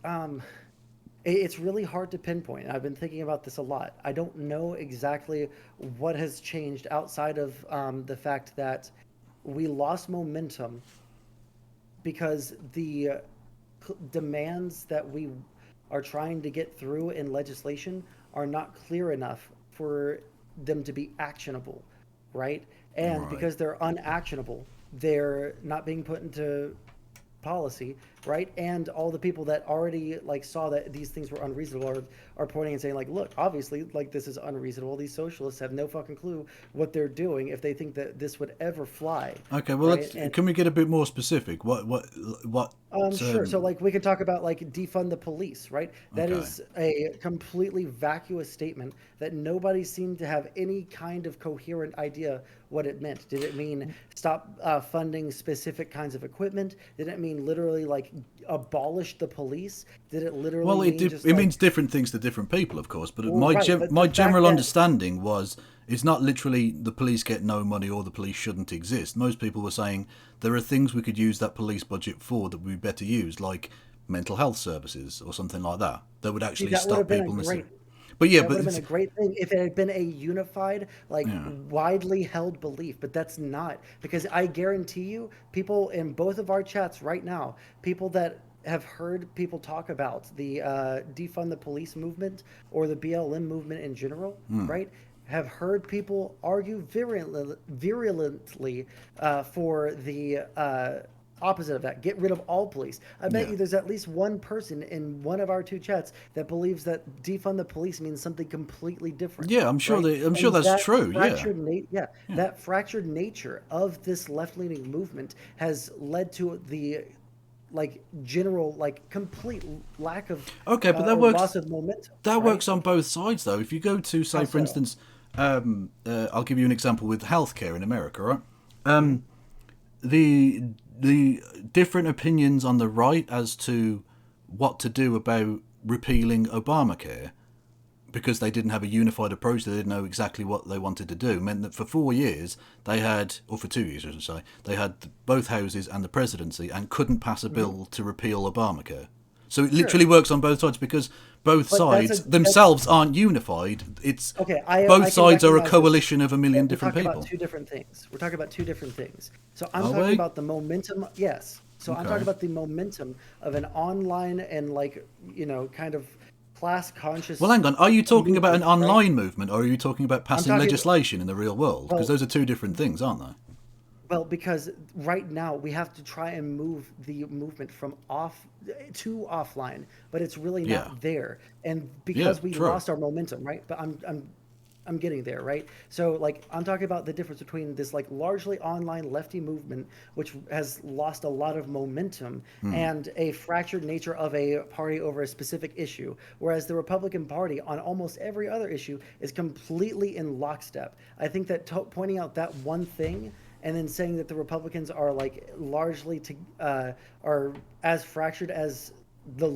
it's really hard to pinpoint. I've been thinking about this a lot. I don't know exactly what has changed outside of the fact that we lost momentum because the demands that we are trying to get through in legislation are not clear enough for them to be actionable, right? And Right. because they're unactionable, they're not being put into policy, right? And all the people that already like saw that these things were unreasonable are pointing and saying like, look, obviously like this is unreasonable. These socialists have no fucking clue what they're doing if they think that this would ever fly, Okay, well, right? And can we get a bit more specific? What? Sure. So, like, we could talk about like defund the police, right? That Okay. is a completely vacuous statement that nobody seemed to have any kind of coherent idea what it meant. Did it mean stop funding specific kinds of equipment? Did it mean literally like abolish the police? Did it literally Well, mean just it like, means different things to different people, of course. But well, right? But my the fact general that understanding was it's not literally the police get no money or the police shouldn't exist. Most people were saying there are things we could use that police budget for that would be better used, like mental health services or something like that, that would see, actually that would have stop been a people missing. great But yeah, that would but have been it's, a great thing if it had been a unified, like yeah. widely held belief, but that's not, because I guarantee you, people in both of our chats right now, people that have heard people talk about the defund the police movement or the BLM movement in general, right? Have heard people argue virulently for the opposite of that. Get rid of all police. I bet Yeah. you there's at least one person in one of our two chats that believes that defund the police means something completely different, Yeah, right? I'm sure And that's true. Yeah. yeah, Yeah. that fractured nature of this left-leaning movement has led to the like general like complete lack of Okay, but or loss of momentum, that right? works on both sides, though. If you go to, How say, for so? instance, I'll give you an example with healthcare in America, right? Mhm. The different opinions on the right as to what to do about repealing Obamacare, because they didn't have a unified approach, they didn't know exactly what they wanted to do, meant that for 4 years they had, or for 2 years, I should say, they had both houses and the presidency and couldn't pass a Mhm. bill to repeal Obamacare. So it Sure, literally works on both sides because both but sides that's themselves aren't unified. It's okay. both I can sides are a recognize this. coalition of a But million we're different talking about people. two different things. We're talking about two different things. So I'm Are talking we? about the momentum. Yes. So I'm talking Okay. about the momentum of an online and like kind of class Well, conscious hang on. Are you talking about an movement, right? online movement or are you talking about I'm passing talking legislation in the real world? Because well, those are two different things, aren't they? well, because right now we have to try and move the movement from off to offline, but it's really Yeah. not there. And Yeah, because we true. lost our momentum, right? But I'm getting there, right? So like I'm talking about the difference between this like largely online lefty movement, which has lost a lot of momentum, and a fractured nature of a party over a specific issue, whereas the Republican Party on almost every other issue is completely in lockstep. I think that pointing out that one thing and then saying that the Republicans are like largely are as fractured as the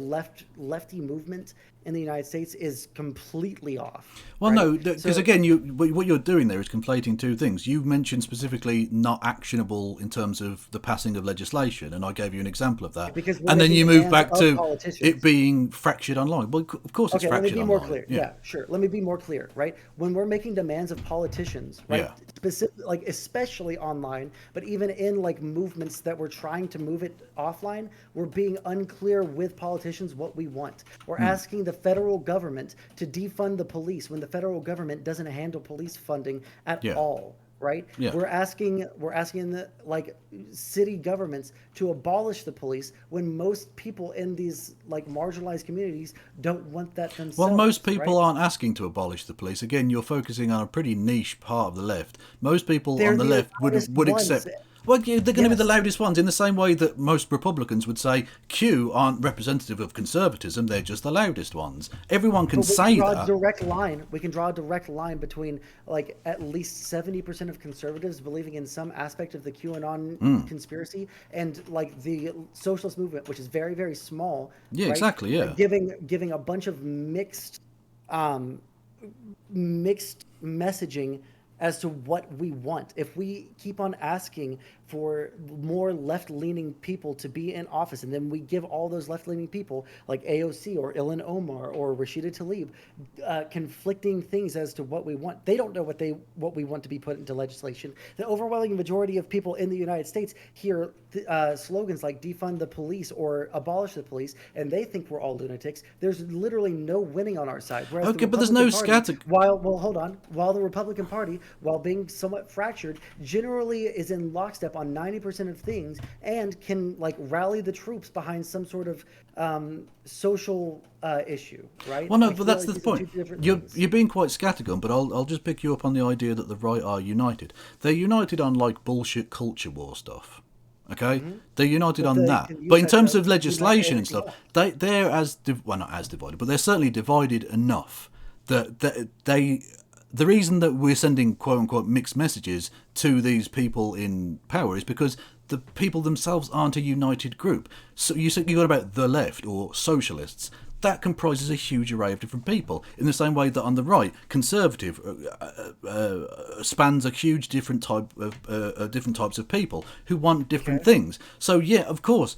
lefty movement in the United States is completely off, Well, right? no, because So again, what you're doing there is conflating two things. You mentioned specifically not actionable in terms of the passing of legislation, and I gave you an example of that. because we're And then making you move demands back of to it politicians. being fractured online. Well, of course it's Okay, let me fractured be more online. clear. Yeah, Yeah, sure. Let me be more clear, right? When we're making demands of politicians, right? yeah, Specific, like especially online, but even in like movements that we're trying to move it offline, we're being unclear with politicians what we want. We're asking the federal government to defund the police when the federal government doesn't handle police funding at yeah, all, right? yeah. We're asking the like city governments to abolish the police when most people in these like marginalized communities don't want that Well, most themselves, people right? aren't asking to abolish the police. Again, you're focusing on a pretty niche part of the left. Most people on They're the the left loudest would ones. accept. Well, yeah, they're going to be the Yes. loudest ones in the same way that most Republicans would say Q aren't representative of conservatism, they're just the loudest ones. Everyone can But we can say draw a that. direct line. We can draw a direct line between like at least 70% of conservatives believing in some aspect of the QAnon conspiracy and like the socialist movement, which is very, very small, Yeah, right? exactly, yeah. Giving a bunch of um, mixed messaging as to what we want. If we keep on asking for more left-leaning people to be in office, and then we give all those left-leaning people like AOC or Ilhan Omar or Rashida Tlaib conflicting things as to what we want. They don't know what we want to be put into legislation. The overwhelming majority of people in the United States hear slogans like defund the police or abolish the police, and they think we're all lunatics. There's literally no winning on our side. Whereas the Okay, but there's no Republican Party, scatter. hold on, while the Republican Party while being somewhat fractured, generally is in lockstep on 90% of things and can like rally the troops behind some sort of social issue, right? Well, no, Like but you that's are the using point. two different You're things. you're being quite scattergun, but I'll just pick you up on the idea that the right are united. They're united on like bullshit culture war stuff. Okay, Hmm. they're united But on they that. can But use in that terms to of unite legislation and everything stuff, else. they're well, not as divided, but they're certainly divided enough that they the reason that we're sending quote unquote mixed messages to these people in power is because the people themselves aren't a united group. So you said you got about the left or socialists. That comprises a huge array of different people. In the same way that on the right, conservative spans a huge different type of different types of people who want different Okay. things. So yeah, of course,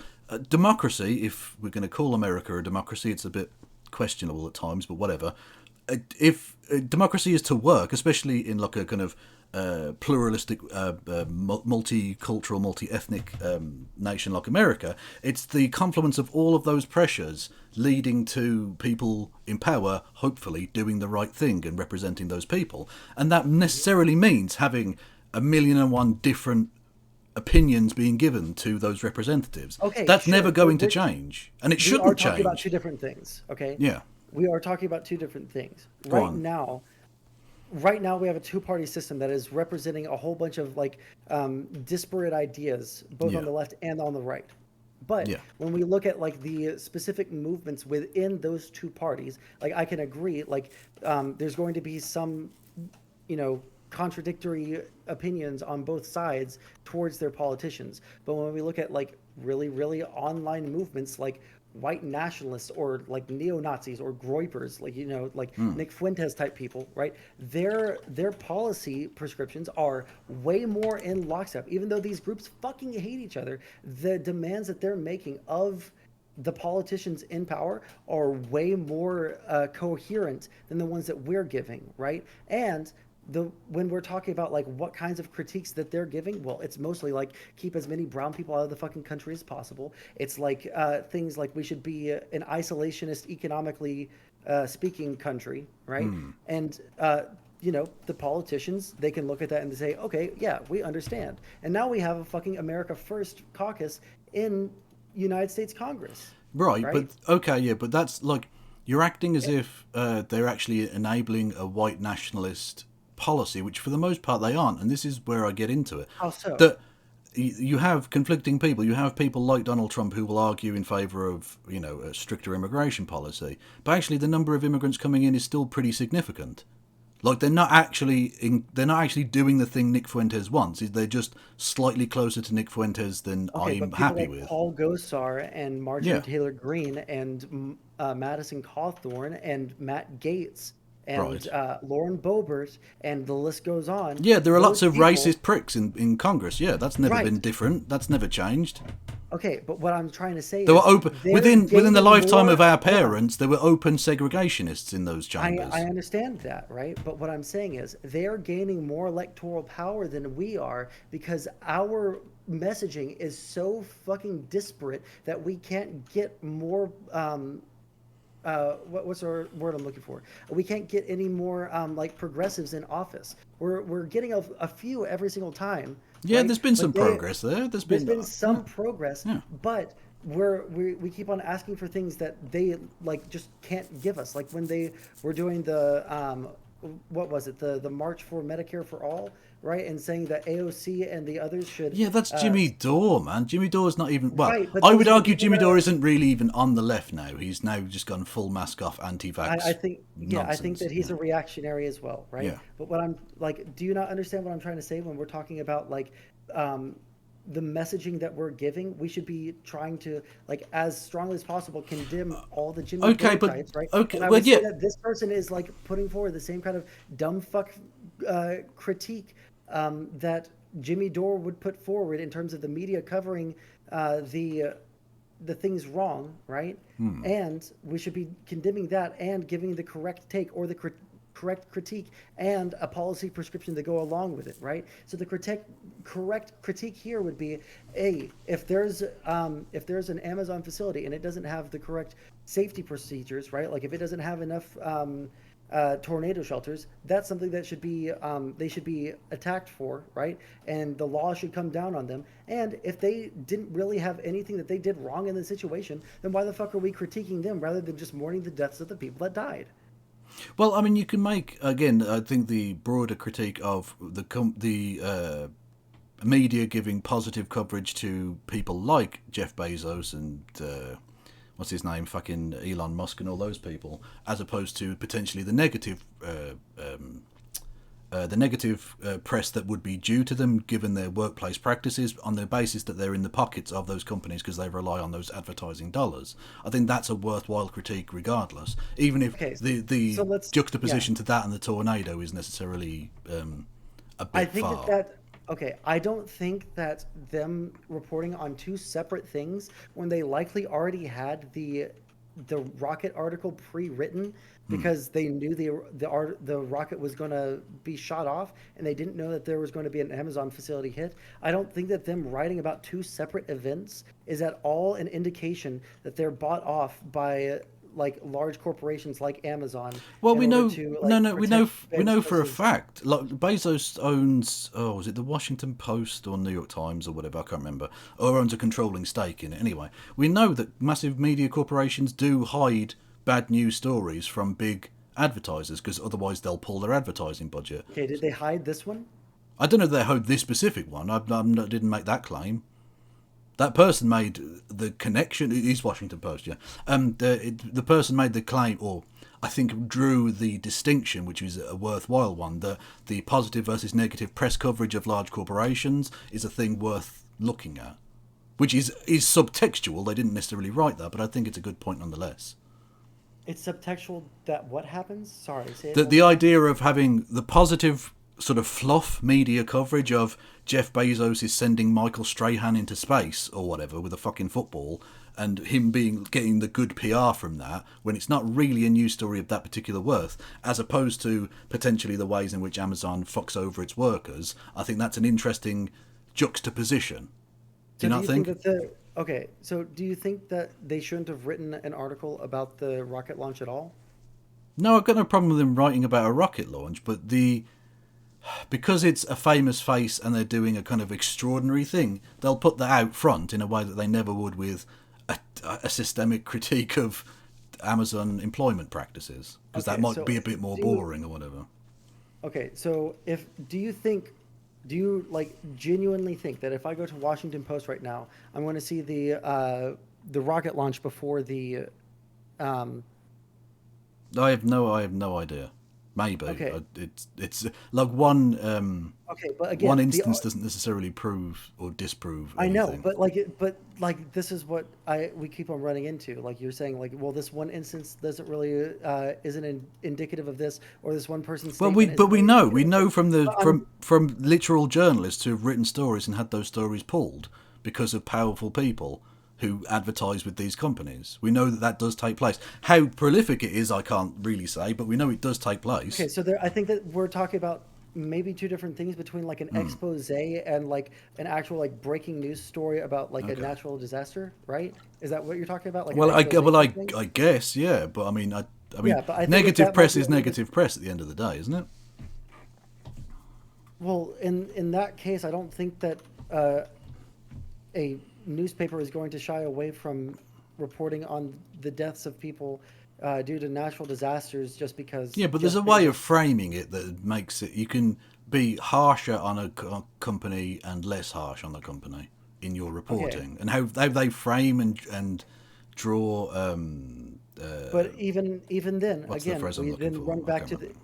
democracy. If we're going to call America a democracy, it's a bit questionable at times, but whatever. If democracy is to work, especially in like a kind of pluralistic, multicultural, multi-ethnic nation like America, it's the confluence of all of those pressures leading to people in power, hopefully, doing the right thing and representing those people. And that Mhm. necessarily means having a million and one different opinions being given to those representatives. Okay, That's never sure, but going to change. And it we are shouldn't talking about change. two different things. Okay, Yeah. we are talking about two different things Go right on. now. Right now, we have a two-party system that is representing a whole bunch of like disparate ideas, both on Yeah. the left and on the right. But Yeah. when we look at like the specific movements within those two parties, like I can agree, like there's going to be some, you know, contradictory opinions on both sides towards their politicians. But when we look at like really, really online movements like white nationalists or like neo-Nazis or groypers, like you know, like Nick Fuentes type people, right? Their policy prescriptions are way more in lockstep. Even though these groups fucking hate each other, the demands that they're making of the politicians in power are way more coherent than the ones that we're giving, right? And the when we're talking about like what kinds of critiques that they're giving, well, it's mostly like keep as many brown people out of the fucking country as possible. It's like things like we should be an isolationist, economically speaking country, right? And you know, the politicians, they can look at that and say, okay, yeah, we understand. And now we have a fucking America First caucus in United States Congress, Right, but right? okay, yeah, but that's like you're acting as if they're actually enabling a white nationalist policy, which for the most part they aren't, and this is where I get into it. How so? That you have conflicting people. You have people like Donald Trump who will argue in favour of a stricter immigration policy, but actually the number of immigrants coming in is still pretty significant. Like they're not actually doing the thing Nick Fuentes wants. They're just slightly closer to Nick Fuentes than Okay, I'm but people happy like with. Paul Gosar and Marjorie Yeah, Taylor Greene and Madison Cawthorn and Matt Gaetz and right. Lauren Boebert and the list goes on. Yeah, there are lots Those of people, racist pricks in Congress. Yeah, that's never been right? different. That's never changed. Okay, but what I'm trying to say There were is open they're within the gaining lifetime of more. our Hold on. parents. There were open segregationists in those I chambers. understand that, right? But what I'm saying is they're gaining more electoral power than we are because our messaging is so fucking disparate that we can't get more what's the word I'm looking for? We can't get any more like progressives in office. We're getting a few every single time, Yeah, right? there's been But some they progress there. there's been Yeah, some progress, yeah. but we keep on asking for things that they like just can't give us. Like when they were doing the what was it, the March for Medicare for All, right? And saying that AOC and the others should Yeah, that's Jimmy Dore, man. Jimmy Dore's not even. Well, right, but I those would are the argue people Jimmy that Dore are. isn't really even on the left now. He's now just gone full mask off, I anti-vax think, yeah, I think nonsense. that Yeah, he's a reactionary as well, right? yeah. But what I'm like, do you not understand what I'm trying to say when we're talking about like um, the messaging that we're giving? We should be trying to like as strongly as possible condemn all the Jimmy Okay, Dore but types, right? okay, And I well, would say yeah. that this person is like putting forward the same kind of dumb fuck critique that Jimmy Dore would put forward in terms of the media covering the things wrong, right? And we should be condemning that and giving the correct take or the correct critique and a policy prescription to go along with it, right? So the correct critique here would be, a if there's an Amazon facility and it doesn't have the correct safety procedures, right? Like if it doesn't have enough tornado shelters, that's something that should be they should be attacked for, right? And the law should come down on them. And if they didn't really have anything that they did wrong in the situation, then why the fuck are we critiquing them rather than just mourning the deaths of the people that died? Well, I mean, you can make again. I think the broader critique of the media giving positive coverage to people like Jeff Bezos and what's his name, fucking Elon Musk and all those people, as opposed to potentially the negative press that would be due to them given their workplace practices on the basis that they're in the pockets of those companies because they rely on those advertising dollars. I think that's a worthwhile critique regardless, even if Okay, the so let's yeah. juxtaposition to that and the tornado is necessarily a I bit think far. okay, I don't think that them reporting on two separate things when they likely already had the rocket article pre-written because they knew the rocket was going to be shot off and they didn't know that there was going to be an Amazon facility hit. I don't think that them writing about two separate events is at all an indication that they're bought off by like large corporations like Amazon Well, in we order know, to no, like no, protect we know for a Bezos's. fact. Like Bezos owns, oh, was it the Washington Post or New York Times or whatever? I can't remember. Or owns a controlling stake in it. Anyway, we know that massive media corporations do hide bad news stories from big advertisers because otherwise they'll pull their advertising budget. Okay, did they hide this one? I don't know if they hide this specific one. Didn't make that claim. That person made the connection. It is Washington Post, yeah. The person made the claim, or I think drew the distinction, which is a worthwhile one, that the positive versus negative press coverage of large corporations is a thing worth looking at, which is subtextual. They didn't necessarily write that, but I think it's a good point nonetheless. It's subtextual that what happens? Sorry, say it one The more time. idea of having the positive sort of fluff media coverage of Jeff Bezos is sending Michael Strahan into space or whatever with a fucking football, and him getting the good PR from that when it's not really a news story of that particular worth, as opposed to potentially the ways in which Amazon fucks over its workers. I think that's an interesting juxtaposition. Do So you do not you think think? that the okay, so do you think that they shouldn't have written an article about the rocket launch at all? No, I've got no problem with them writing about a rocket launch, but because it's a famous face and they're doing a kind of extraordinary thing, they'll put that out front in a way that they never would with a systemic critique of Amazon employment practices, because that Okay, might so be a bit more do you boring or whatever. okay, so if do you like genuinely think that if I go to Washington Post right now, I'm going to see the rocket launch before the um I have no idea. Maybe okay, it's like one okay, but one again, instance doesn't necessarily prove or disprove I know, anything. but like this is what I we keep on running into. Like you're saying, like, well, this one instance doesn't really isn't indicative of this, or this one person's Well, statement isn't really we indicative of know this. from But I'm from literal journalists who've written stories and had those stories pulled because of powerful people who advertise with these companies. We know that that does take place. How prolific it is, I can't really say, but we know it does take okay. place. So there, I think that we're talking about maybe two different things between like an expose and like an actual like breaking news story about like a Okay. natural disaster, right? Is that what you're talking about, like an Well, expose type thing? I guess yeah, but I mean, Yeah, but I think that negative that might press be is a little bit. negative press at the end of the day, isn't it? Well, in that case, I don't think that uh, a newspaper is going to shy away from reporting on the deaths of people due to natural disasters just because Yeah, but there's Jeff a way of Bezos. framing it that makes it you can be harsher on a company and less harsh on the company in your Okay, reporting, and how they frame and draw. but even then, What's the again, phrase I'm we looking then for? run I back can't to the. remember.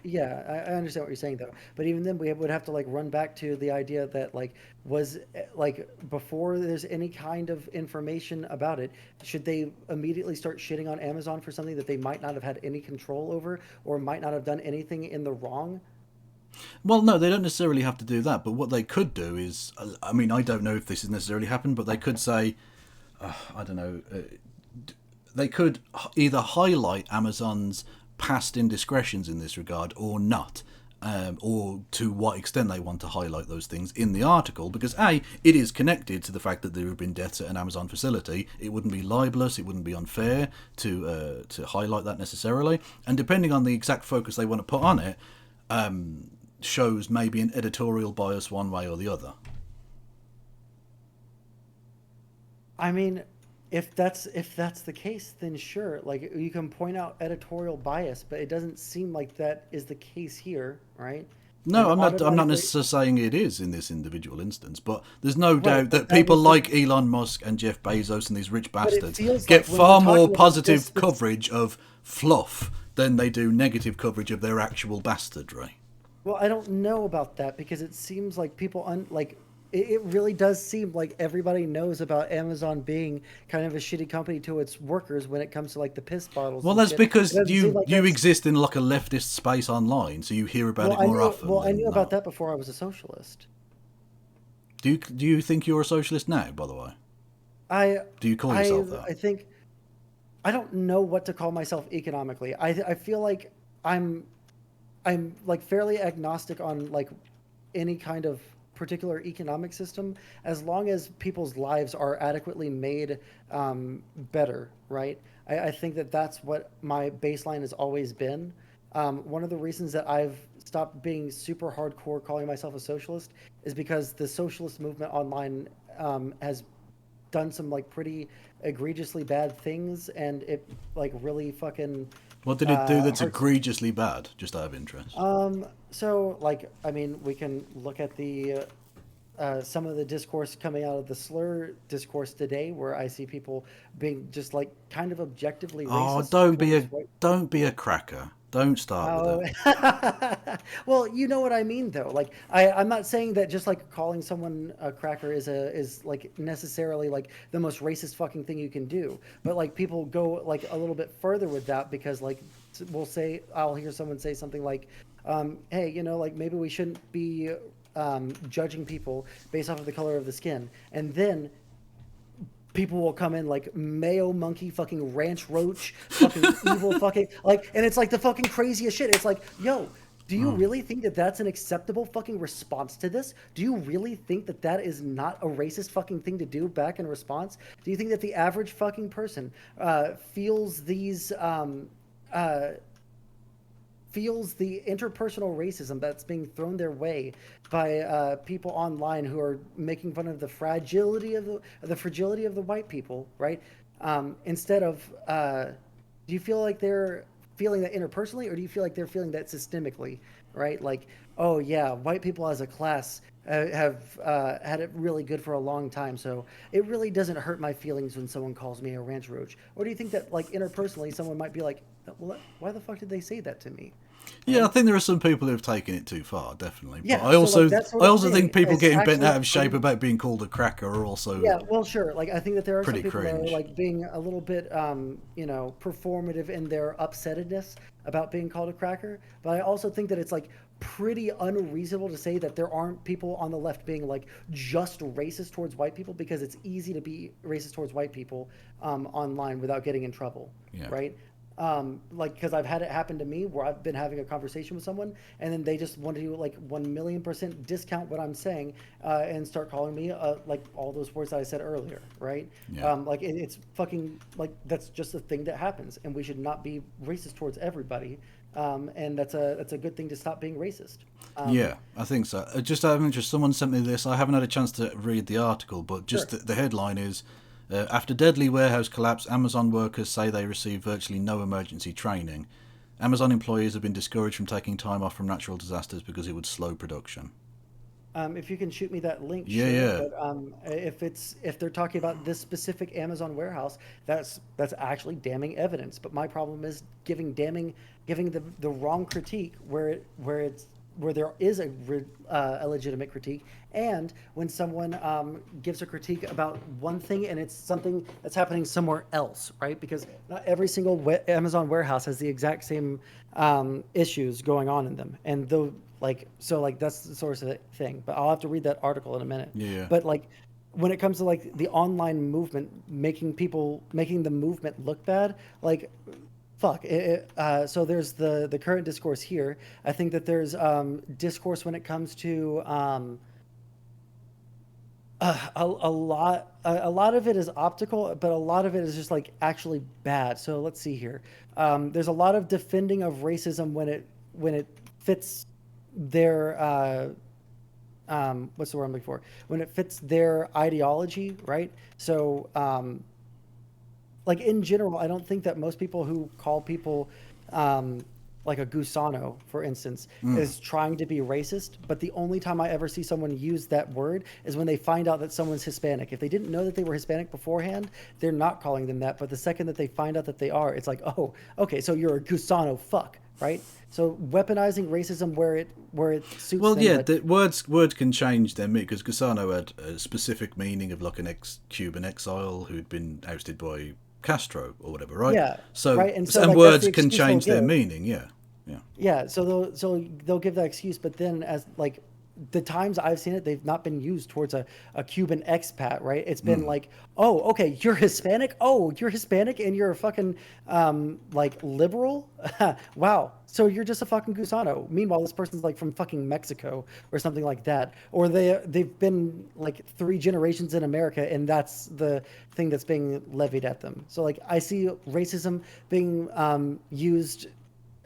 Yeah, I understand what you're saying though. But even then, we would have to like run back to the idea that like was like before there's any kind of information about it, should they immediately start shitting on Amazon for something that they might not have had any control over or might not have done anything in the wrong? Well, no, they don't necessarily have to do that. But what they could do is, I mean, I don't know if this has necessarily happened, but they could say, I don't know, they could either highlight Amazon's past indiscretions in this regard or not, or to what extent they want to highlight those things in the article, because it is connected to the fact that there have been deaths at an Amazon facility. It wouldn't be libelous, it wouldn't be unfair to highlight that necessarily, and depending on the exact focus they want to put on it, shows maybe an editorial bias one way or the other. I mean, if that's the case, then sure. Like you can point out editorial bias, but it doesn't seem like that is the case here, right? No, And I'm not automatically, necessarily saying it is in this individual instance, but there's no right? doubt But that that people means that, like Elon Musk and Jeff Bezos and these rich but it bastards feels get like when we're far more talking about this, positive coverage of fluff than they do negative coverage of their actual bastardry. well, I don't know about that because it seems like like it really does seem like everybody knows about Amazon being kind of a shitty company to its workers when it comes to like the piss bottles Well, and that's shit. It because doesn't seem like you that's exist in like a leftist space online, so you hear about it more often I than knew about not. that before I was a socialist. Do you think you're a socialist now? By the way, I do you call I yourself that? I think I don't know what to call myself economically. I feel like I'm I'm like fairly agnostic on like any kind of particular economic system as long as people's lives are adequately made better, right? I think that that's what my baseline has always been. One of the reasons that I've stopped being super hardcore calling myself a socialist is because the socialist movement online has done some like pretty egregiously bad things, and it like really fucking What did it do that's hurts. egregiously bad? Just out of interest. So like I mean, we can look at the some of the discourse coming out of the slur discourse today, where I see people being just like kind of objectively Oh, racist towards white. don't be a cracker. Don't start with it. Oh, well, you know what I mean, though. Like, I'm not saying that just like calling someone a cracker is like necessarily like the most racist fucking thing you can do. But like, people go like a little bit further with that because like, we'll say I'll hear someone say something like, "Hey, like maybe we shouldn't be judging people based off of the color of the skin," and then people will come in like mayo monkey fucking ranch roach fucking evil fucking like, and it's like the fucking craziest shit. It's like, yo, do you really think that that's an acceptable fucking response to this? Do you really think that that is not a racist fucking thing to do back in response? Do you think that the average fucking person feels these uh, feels the interpersonal racism that's being thrown their way by people online who are making fun of the fragility of the fragility of the white people, right? Instead of, do you feel like they're feeling that interpersonally, or do you feel like they're feeling that systemically, right? Like, oh yeah, white people as a class have had it really good for a long time, so it really doesn't hurt my feelings when someone calls me a ranch roach. Or do you think that like interpersonally, someone might be like, well, why the fuck did they say that to me? Yeah, I Right? think there are some people who've taken it too far, definitely. But Yeah, so like that I sort of also thing think people is getting bent out actually of shape pretty. about being called a cracker are also Yeah, well, sure. Like I think that there are some pretty people that are cringe. like being a little bit, performative in their upsettedness about being called a cracker. But I also think that it's like pretty unreasonable to say that there aren't people on the left being like just racist towards white people, because it's easy to be racist towards white people online without getting in trouble, Yeah. right? Like because I've had it happen to me where I've been having a conversation with someone and then they just want to like 1,000,000% discount what I'm saying and start calling me like all those words that I said earlier, right? Yeah. Like it's fucking like that's just a thing that happens, and we should not be racist towards everybody. And that's a good thing to stop being racist. Um, Yeah, I think so. Just out of interest, someone sent me this. I haven't had a chance to read the article, but just sure. the headline is after deadly warehouse collapse, Amazon workers say they received virtually no emergency training. Amazon employees have been discouraged from taking time off from natural disasters because it would slow production. If you can shoot me that link, Yeah, sure. yeah. But if they're talking about this specific Amazon warehouse, that's actually damning evidence. But my problem is giving the wrong critique where there is a legitimate critique, and when someone gives a critique about one thing and it's something that's happening somewhere else, right? Because not every single Amazon warehouse has the exact same issues going on in them, and the like so like that's the source of the thing. But I'll have to read that article in a minute. Yeah, yeah. But like when it comes to like the online movement making the movement look bad, like fuck. So there's the current discourse here. I think that there's discourse when it comes to a lot of it is optical, but a lot of it is just like actually bad. So let's see here. There's a lot of defending of racism when it fits their what's the word I'm looking for? When it fits their ideology, right? So like in general, I don't think that most people who call people like a gusano, for instance, is trying to be racist. But the only time I ever see someone use that word is when they find out that someone's Hispanic. If they didn't know that they were Hispanic beforehand, they're not calling them that. But the second that they find out that they are, it's like, oh, okay, so you're a gusano fuck, right? So weaponizing racism where it suits Well, them. yeah, But the words can change their meaning, because Gusano had a specific meaning of like an ex-Cuban exile who'd been ousted by Castro or whatever, right? yeah, So right. And so and like that's words the can excuse they'll change their give. meaning. Yeah, yeah. Yeah, so they'll give that excuse, but then as like the times I've seen it, they've not been used towards a Cuban expat, right? It's been like, oh, okay, you're Hispanic. Oh, you're Hispanic and you're a fucking like liberal. Wow. So you're just a fucking gusano. Meanwhile, this person's like from fucking Mexico or something like that, or they've been like 3 generations in America, and that's the thing that's being levied at them. So like I see racism being used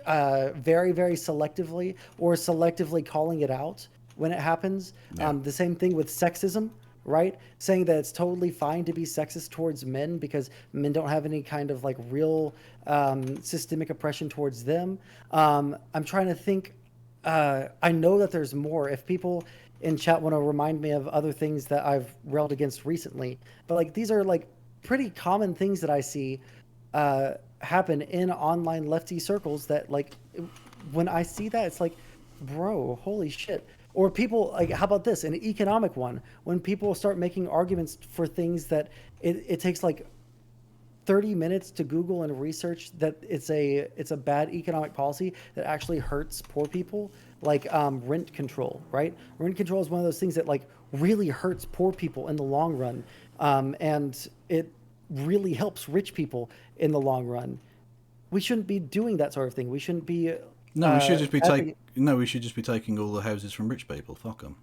very, very selectively, or selectively calling it out when it happens. Yeah. The same thing with sexism, right? Saying that it's totally fine to be sexist towards men because men don't have any kind of like real systemic oppression towards them. I'm trying to think. I know that there's more. If people in chat want to remind me of other things that I've railed against recently, but like these are like pretty common things that I see happen in online lefty circles that like when I see that it's like, bro, holy shit. Or people like, how about this, an economic one, when people start making arguments for things that it takes like 30 minutes to Google and research that it's a bad economic policy that actually hurts poor people, like rent control, right? Rent control is one of those things that like really hurts poor people in the long run, and it really helps rich people in the long run. We shouldn't be doing that sort of thing. We shouldn't be. No, we should just be advocating- No, we should just be taking all the houses from rich people. Fuck them.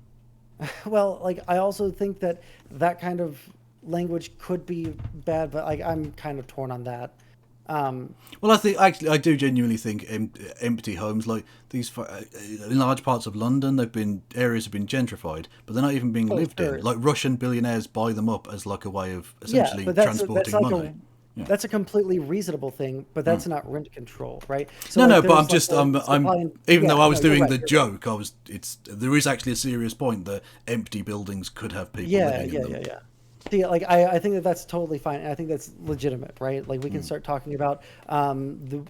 Well, like I also think that that kind of language could be bad, but like I'm kind of torn on that. Well, I think actually I do genuinely think empty homes like these in large parts of London, areas have been gentrified, but they're not even being lived sure. in. Like Russian billionaires buy them up as like a way of Yeah, essentially but transporting like money. that's a completely reasonable thing, but that's not rent control, right? So No, like no, but there's I'm like just the supply I'm and- even yeah, though I was no, you're doing right, the you're right. joke, there is actually a serious point that empty buildings could have people Yeah, living in yeah, them. yeah, yeah. See, like I think that that's totally fine. And I think that's legitimate, right? Like we can start talking about the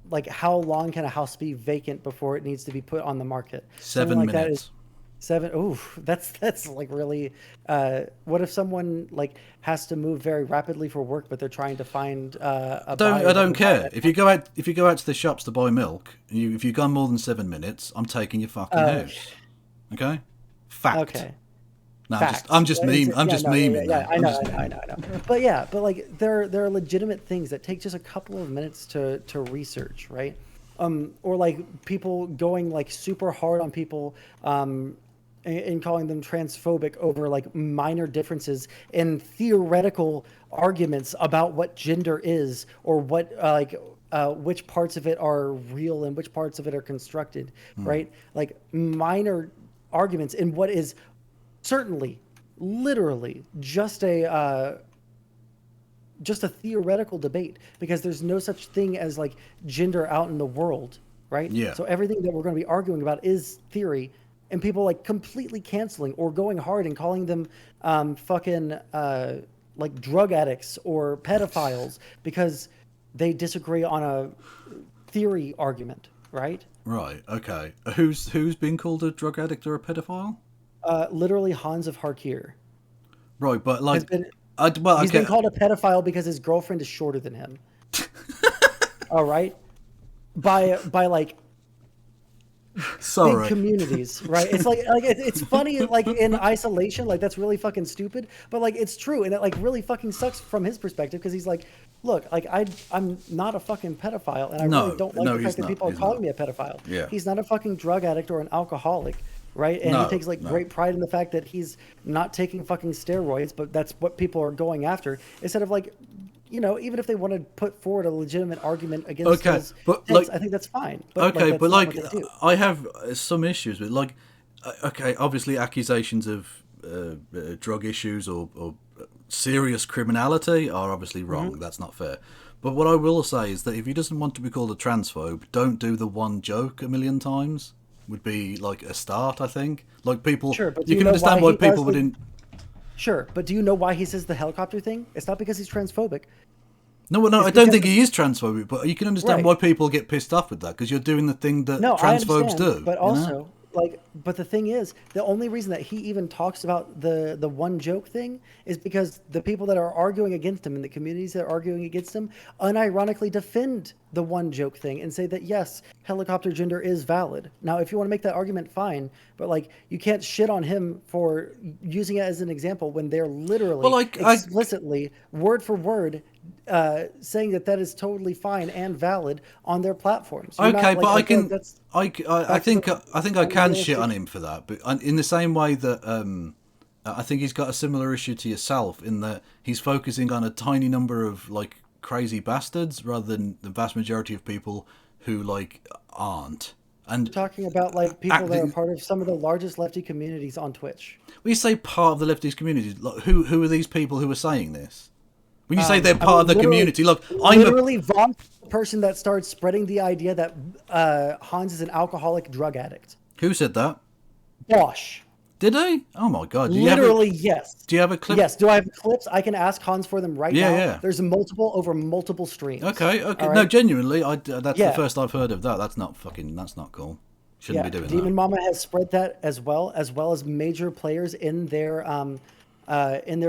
like how long can a house be vacant before it needs to be put on the market? Something 7 like that is minutes. 7. Ooh, that's like really. What if someone like has to move very rapidly for work, but they're trying to find a buyer I that don't can buy care that? if you go out to the shops to buy milk. If you've gone more than 7 minutes, I'm taking your fucking Uh, house. Okay, fact. okay. No, Facts. I'm Yeah, just no, yeah, yeah, memeing yeah. now. I I'm know, just I know, I memeing. know, I know. But yeah, but like there are legitimate things that take just a couple of minutes to research, right? Or like people going like super hard on people, and calling them transphobic over like minor differences in theoretical arguments about what gender is, or what which parts of it are real and which parts of it are constructed, right? Like minor arguments in what is certainly, literally, just a theoretical debate, because there's no such thing as like gender out in the world, right? Yeah. So everything that we're going to be arguing about is theory, and people like completely canceling or going hard and calling them fucking like drug addicts or pedophiles because they disagree on a theory argument, right? Right. Okay. Who's been called a drug addict or a pedophile? Literally Hans of Harkir Right, but has like, been well, he's okay. been called a pedophile because his girlfriend is shorter than him. All right, by like big Sorry. communities, right? It's like it's funny like in isolation, like that's really fucking stupid, but like it's true, and it like really fucking sucks from his perspective because he's like, look, like I'm not a fucking pedophile, and I really No, don't like no, the fact he's that not. people are He's calling not. me a pedophile. Yeah. He's not a fucking drug addict or an alcoholic, right? And he No, takes like no. great pride in the fact that he's not taking fucking steroids, but that's what people are going after instead of like, even if they want to put forward a legitimate argument against Okay, his but sense, like, I think that's fine. But like okay, that's but not like, what they do. I have some issues with like, okay, obviously accusations of drug issues or serious criminality are obviously wrong. Mm-hmm. That's not fair. But what I will say is that if he doesn't want to be called a transphobe, don't do the one joke a million times. Would be like a start, I think. Like people, Sure, but do you you can know why understand why he does people the? wouldn't. Sure, but do you know why he says the helicopter thing? It's not because he's transphobic. No, well, no, It's I don't because think he is transphobic, but you can understand right. why people get pissed off with that because you're doing the thing that No, I transphobes understand, do. but You know? also but the thing is, the only reason that he even talks about the one joke thing is because the people that are arguing against him and the communities that are arguing against him unironically defend the one joke thing and say that yes, helicopter gender is valid. Now, if you want to make that argument, fine, but like you can't shit on him for using it as an example when they're Well, literally like explicitly word for word saying that that is totally fine and valid on their platforms. You're okay, not but like I feel like that's I back to think the I think I can shit unrealistic. on him for that, but in the same way that I think he's got a similar issue to yourself in that he's focusing on a tiny number of like crazy bastards rather than the vast majority of people who like aren't. And Talking about like people that are acting, part of some of the largest lefty communities on Twitch. when you say part of the leftist community, like, who are these people who are saying this? When you say they're I part of mean, the literally, community, look, I'm a literally, Vaughn's the person that started spreading the idea that Hans is an alcoholic drug addict. who said that? Bosh. Did he? Oh my god! Literally, yes. Do you have a clip? Yes. Do I have clips? I can ask Hans for them right Yeah, now. yeah. There's multiple over multiple streams. Okay, okay. All No, right. genuinely, that's the Yeah. first I've heard of that. That's not fucking. That's not cool. Shouldn't Yeah. be doing that. Demon Mama has spread that as well as major players in their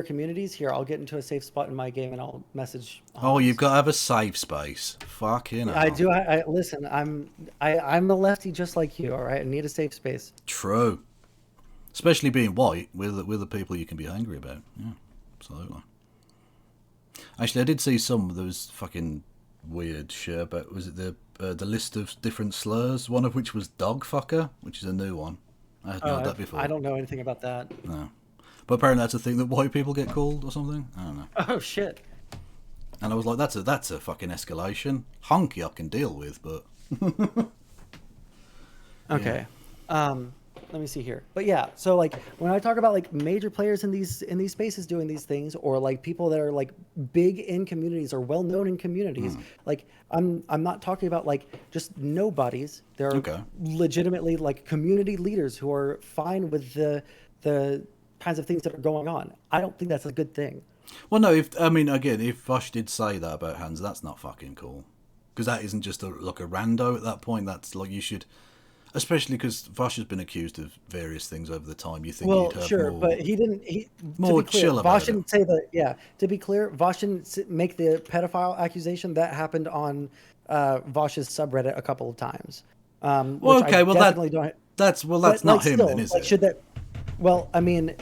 communities. Here, I'll get into a safe spot in my game and I'll message Oh, you've Hans. got to have a safe space. Fucking I hell. do. I listen. I'm a lefty just like you. All right. I need a safe space. True. Especially being white, with the people you can be angry about. Yeah, absolutely. Actually, I did see some. There was fucking weird shit about. Was it the list of different slurs? One of which was dog fucker, which is a new one. I hadn't heard that I before. don't know anything about that. No. But apparently that's a thing that white people get called or something. I don't know. Oh shit. And I was like, that's a fucking escalation. Honky I can deal with, but Okay. Let me see here. But yeah, so like when I talk about like major players in these spaces doing these things, or like people that are like big in communities or well known in communities, like I'm not talking about like just nobodies. There are Okay. legitimately like community leaders who are fine with the kinds of things that are going on. I don't think that's a good thing. well, no. If Vosh did say that about Hans, that's not fucking cool. Because that isn't just like a rando at that point. That's like you should, especially because Vosh has been accused of various things over the time. You think Well, he'd have sure, more but he didn't. He to more be clear, chill Vosh about it. didn't say that. Yeah, to be clear, Vosh didn't make the pedophile accusation. That happened on Vosh's subreddit a couple of times, Well, which I okay. Well, definitely don't. that's But not like, him then, still, is like, it? should that? Well, I mean,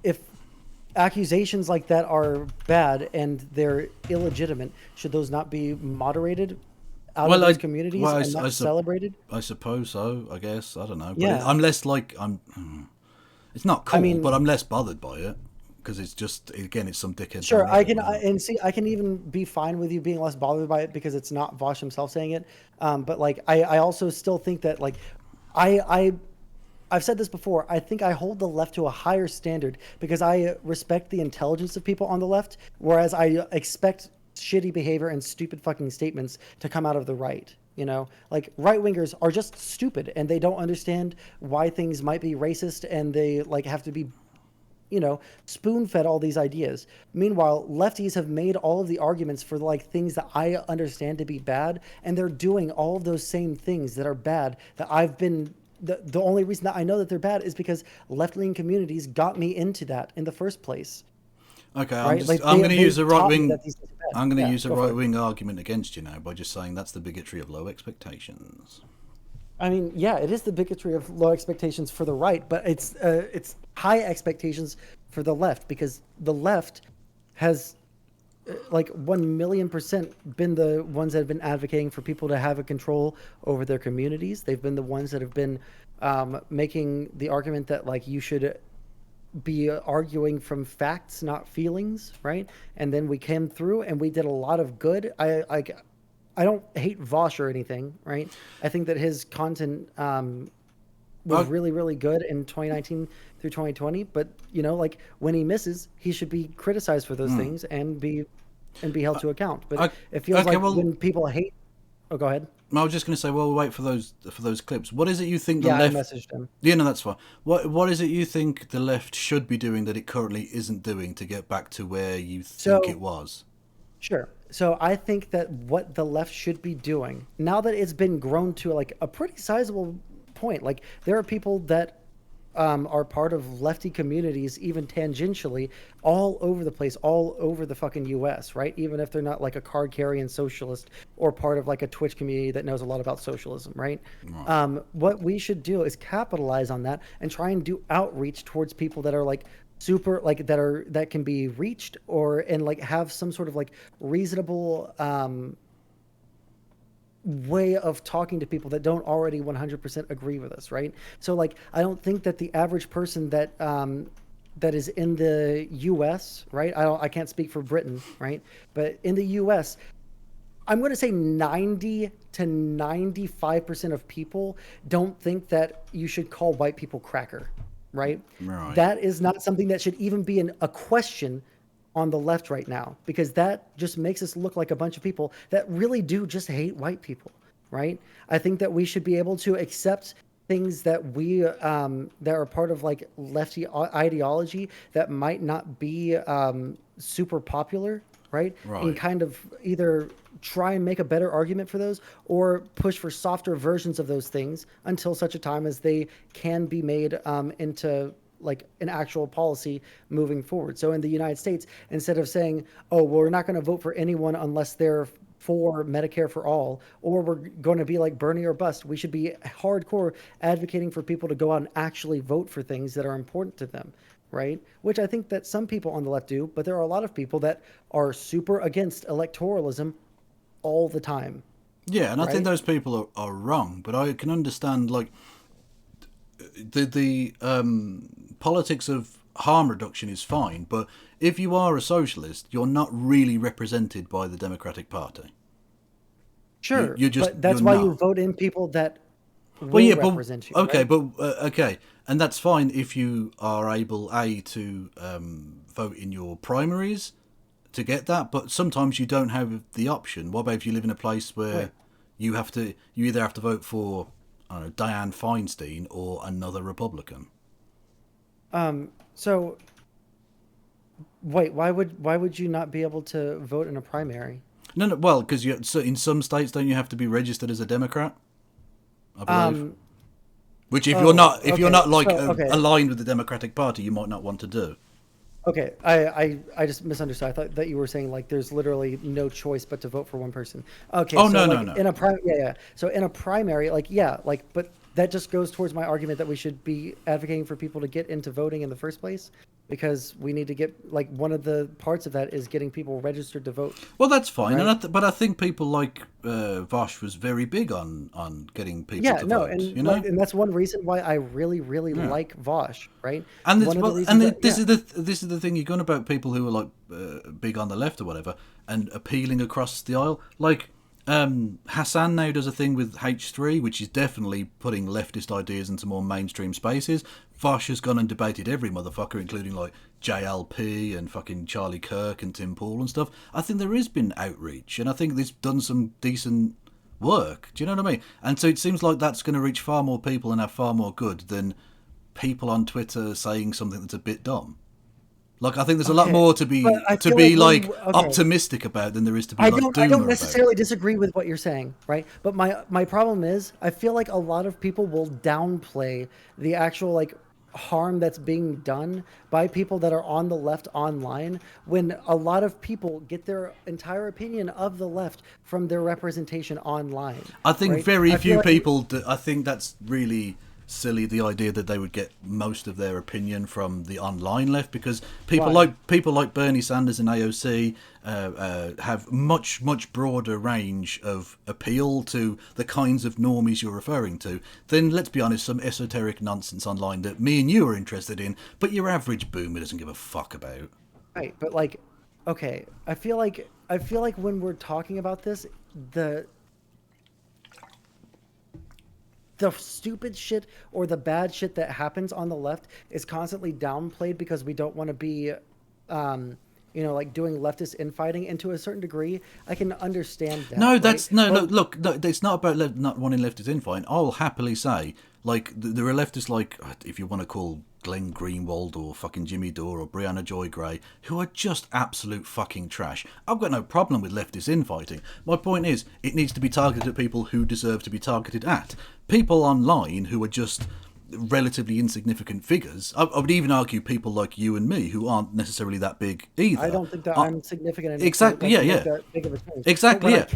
if accusations like that are bad and they're illegitimate, should those not be moderated out of Well, those communities and I not celebrated? I suppose so. I guess I don't know, but Yeah, I'm less like It's not I cool, but mean, I'm less bothered by it because it's just again, it's some dickhead sure, saying I it. can, You know? and see, I can even be fine with you being less bothered by it because it's not Vosh himself saying it. But like, I also still think that like, I, I've said this before. I think I hold the left to a higher standard because I respect the intelligence of people on the left, whereas I expect shitty behavior and stupid fucking statements to come out of the right. You know, like right wingers are just stupid and they don't understand why things might be racist and they like have to be spoon fed all these ideas. Meanwhile, lefties have made all of the arguments for like things that I understand to be bad, and they're doing all of those same things that are bad that I've been. The only reason that I know that they're bad is because left leaning communities got me into that in the first place, Okay, right? Like I'm going to use a right taught me wing. that these things are bad. I'm going to Yeah, use a go for right it. wing argument against you now by just saying that's the bigotry of low expectations. I mean, yeah, it is the bigotry of low expectations for the right, but it's high expectations for the left because the left has like 1,000,000% been the ones that have been advocating for people to have a control over their communities. They've been the ones that have been making the argument that like you should be arguing from facts, not feelings, right? And then we came through and we did a lot of good. I don't hate Vosh or anything, right? I think that his content was I, really, really good in 2019 through 2020. But you know, like when he misses, he should be criticized for those things and be held to account. But I, it feels okay, like well, when people hate, oh, go ahead. I was just going to say, well, we'll wait for those clips. What is it you think the Yeah, I left? messaged him. Yeah, no, that's fine. What is it you think the left should be doing that it currently isn't doing to get back to where you think it So was? sure. So I think that what the left should be doing now that it's been grown to like a pretty sizable point, like there are people that are part of lefty communities, even tangentially, all over the place, all over the fucking U.S. Right? Even if they're not like a card carrying socialist or part of like a Twitch community that knows a lot about socialism, right? Right. What we should do is capitalize on that and try and do outreach towards people that are like super like that can be reached or and like have some sort of like reasonable way of talking to people that don't already 100% agree with us, right? So like I don't think that the average person that is in the US, right? I can't speak for Britain, right? But in the US, I'm going to say 90 to 95% of people don't think that you should call white people cracker, right? Right. That is not something that should even be a question on the left right now because that just makes us look like a bunch of people that really do just hate white people, right? I think that we should be able to accept things that we that are part of like lefty ideology that might not be super popular, right? And Right. kind of either try and make a better argument for those or push for softer versions of those things until such a time as they can be made into like an actual policy moving forward. So in the United States, instead of saying, "Oh, well, we're not going to vote for anyone unless they're for Medicare for all," or we're going to be like Bernie or bust, we should be hardcore advocating for people to go out and actually vote for things that are important to them, right? Which I think that some people on the left do, but there are a lot of people that are super against electoralism all the time, Yeah, and I think right? those people are wrong, but I can understand like the politics of harm reduction is fine, but if you are a socialist, you're not really represented by the Democratic Party. Sure, but You're that's why you not. vote in people that Well, will yeah, but represent you, okay, right? okay, and that's fine if you are able to vote in your primaries to get that, but sometimes you don't have the option. What about if you live in a place where Right. you either have to vote for I don't know Dianne Feinstein or another Republican? So wait, why would you not be able to vote in a primary? No, no, well, because so in some states don't you have to be registered as a Democrat? I believe. Um, Which oh, if you're okay. not like So okay. aligned with the Democratic Party, you might not want to do. Okay, I just misunderstood. I thought that you were saying like there's literally no choice but to vote for one person. Okay, Oh so no no like no. in a yeah, yeah. So in a primary, like yeah, like but that just goes towards my argument that we should be advocating for people to get into voting in the first place because we need to get like one of the parts of that is getting people registered to vote, Well, that's fine, and right? but I think people like Vosh was very big on getting people Yeah, to no, vote. and You like know. and that's one reason why I really, really Yeah. like Vosh, right? And One of the reasons that this yeah. is the thing you're going about people who are like big on the left or whatever and appealing across the aisle. Like Hassan now does a thing with H3, which is definitely putting leftist ideas into more mainstream spaces. Vosh has gone and debated every motherfucker, including like JLP and fucking Charlie Kirk and Tim Pool and stuff. I think there has been outreach, and I think this done some decent work. Do you know what I mean? And so it seems like that's going to reach far more people and have far more good than people on Twitter saying something that's a bit dumb. Like I think there's a lot Okay. more But I to feel like be when like okay. optimistic about than there is to be like I don't doomer about. necessarily disagree with what you're saying, right? But my problem is I feel like a lot of people will downplay the actual like harm that's being done by people that are on the left online, when a lot of people get their entire opinion of the left from their representation online, I think right? very I feel few like people. I think that's really silly. The idea that they would get most of their opinion from the online left, because why? people like Bernie Sanders and AOC have much broader range of appeal to the kinds of normies you're referring to than, let's be honest, some esoteric nonsense online that me and you are interested in, but your average boomer doesn't give a fuck about. Right, but like, okay, I feel like when we're talking about this, the the stupid shit or the bad shit that happens on the left is constantly downplayed because we don't want to be, um, like doing leftist infighting. And to a certain degree, I can understand that, No, right? that's no, no. But Look, no, it's not about not wanting leftists in fighting. I'll happily say, like, there are leftists like, if you want to call Glenn Greenwald or fucking Jimmy Dore or Brianna Joy Gray, who are just absolute fucking trash. I've got no problem with leftists infighting. My point is, it needs to be targeted at people who deserve to be targeted at. People online who are just relatively insignificant figures. I would even argue people like you and me who aren't necessarily that big I either. don't think that Uh, I'm significant enough to exactly. Yeah. make Yeah. that big of a change. But Exactly. Yeah.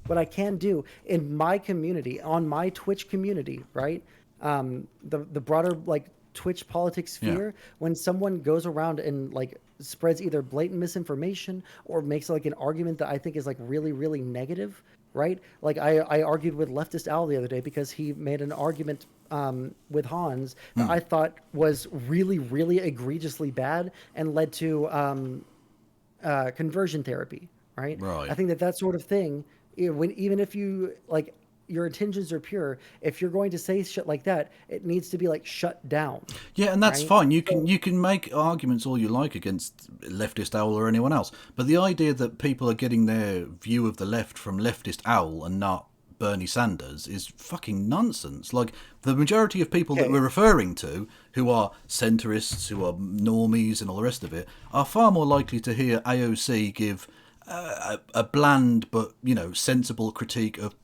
what I can do in my community, on my Twitch community, right? The broader like Twitch politics Yeah. sphere, when someone goes around and like spreads either blatant misinformation or makes like an argument that I think is like really really negative, right? Like I argued with leftist Al the other day because he made an argument with Hans that I thought was really, really egregiously bad and led to conversion therapy, right? I Right. think that that sort of thing, when even if you like your intentions are pure, if you're going to say shit like that, it needs to be like shut down, Yeah, and that's right? fine. So You can make arguments all you like against leftist owl or anyone else, but the idea that people are getting their view of the left from leftist owl and not Bernie Sanders is fucking nonsense. Like, the majority of people that okay, we're referring to, who are centrists, who are normies, and all the rest of it, are far more likely to hear AOC give a bland but sensible critique of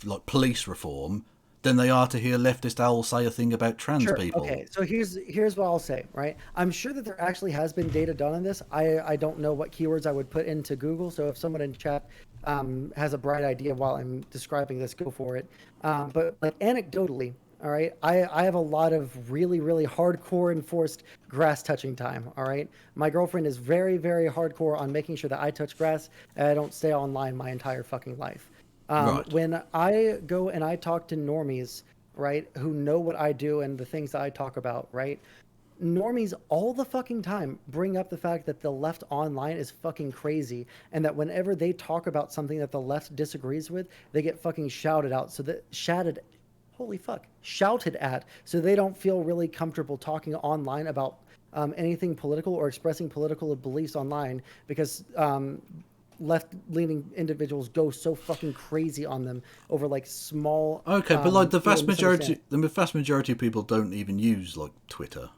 like police reform than they are to hear leftist owl say a thing about trans sure. people. Okay. So here's what I'll say, right? I'm sure that there actually has been data done on this. I don't know what keywords I would put into Google. So if someone in chat has a bright idea while I'm describing this, go for it. But like anecdotally, all right, I have a lot of really really hardcore enforced grass touching time. All right, my girlfriend is very very hardcore on making sure that I touch grass and I don't stay online my entire fucking life. Right. When I go and I talk to normies, right, who know what I do and the things that I talk about, right? Normies all the fucking time bring up the fact that the left online is fucking crazy and that whenever they talk about something that the left disagrees with, they get fucking shouted out. So that shouted, holy fuck, shouted at. So they don't feel really comfortable talking online about anything political or expressing political beliefs online because left-leaning individuals go so fucking crazy on them over like small, Okay, but like misunderstanding. the vast majority of people don't even use like Twitter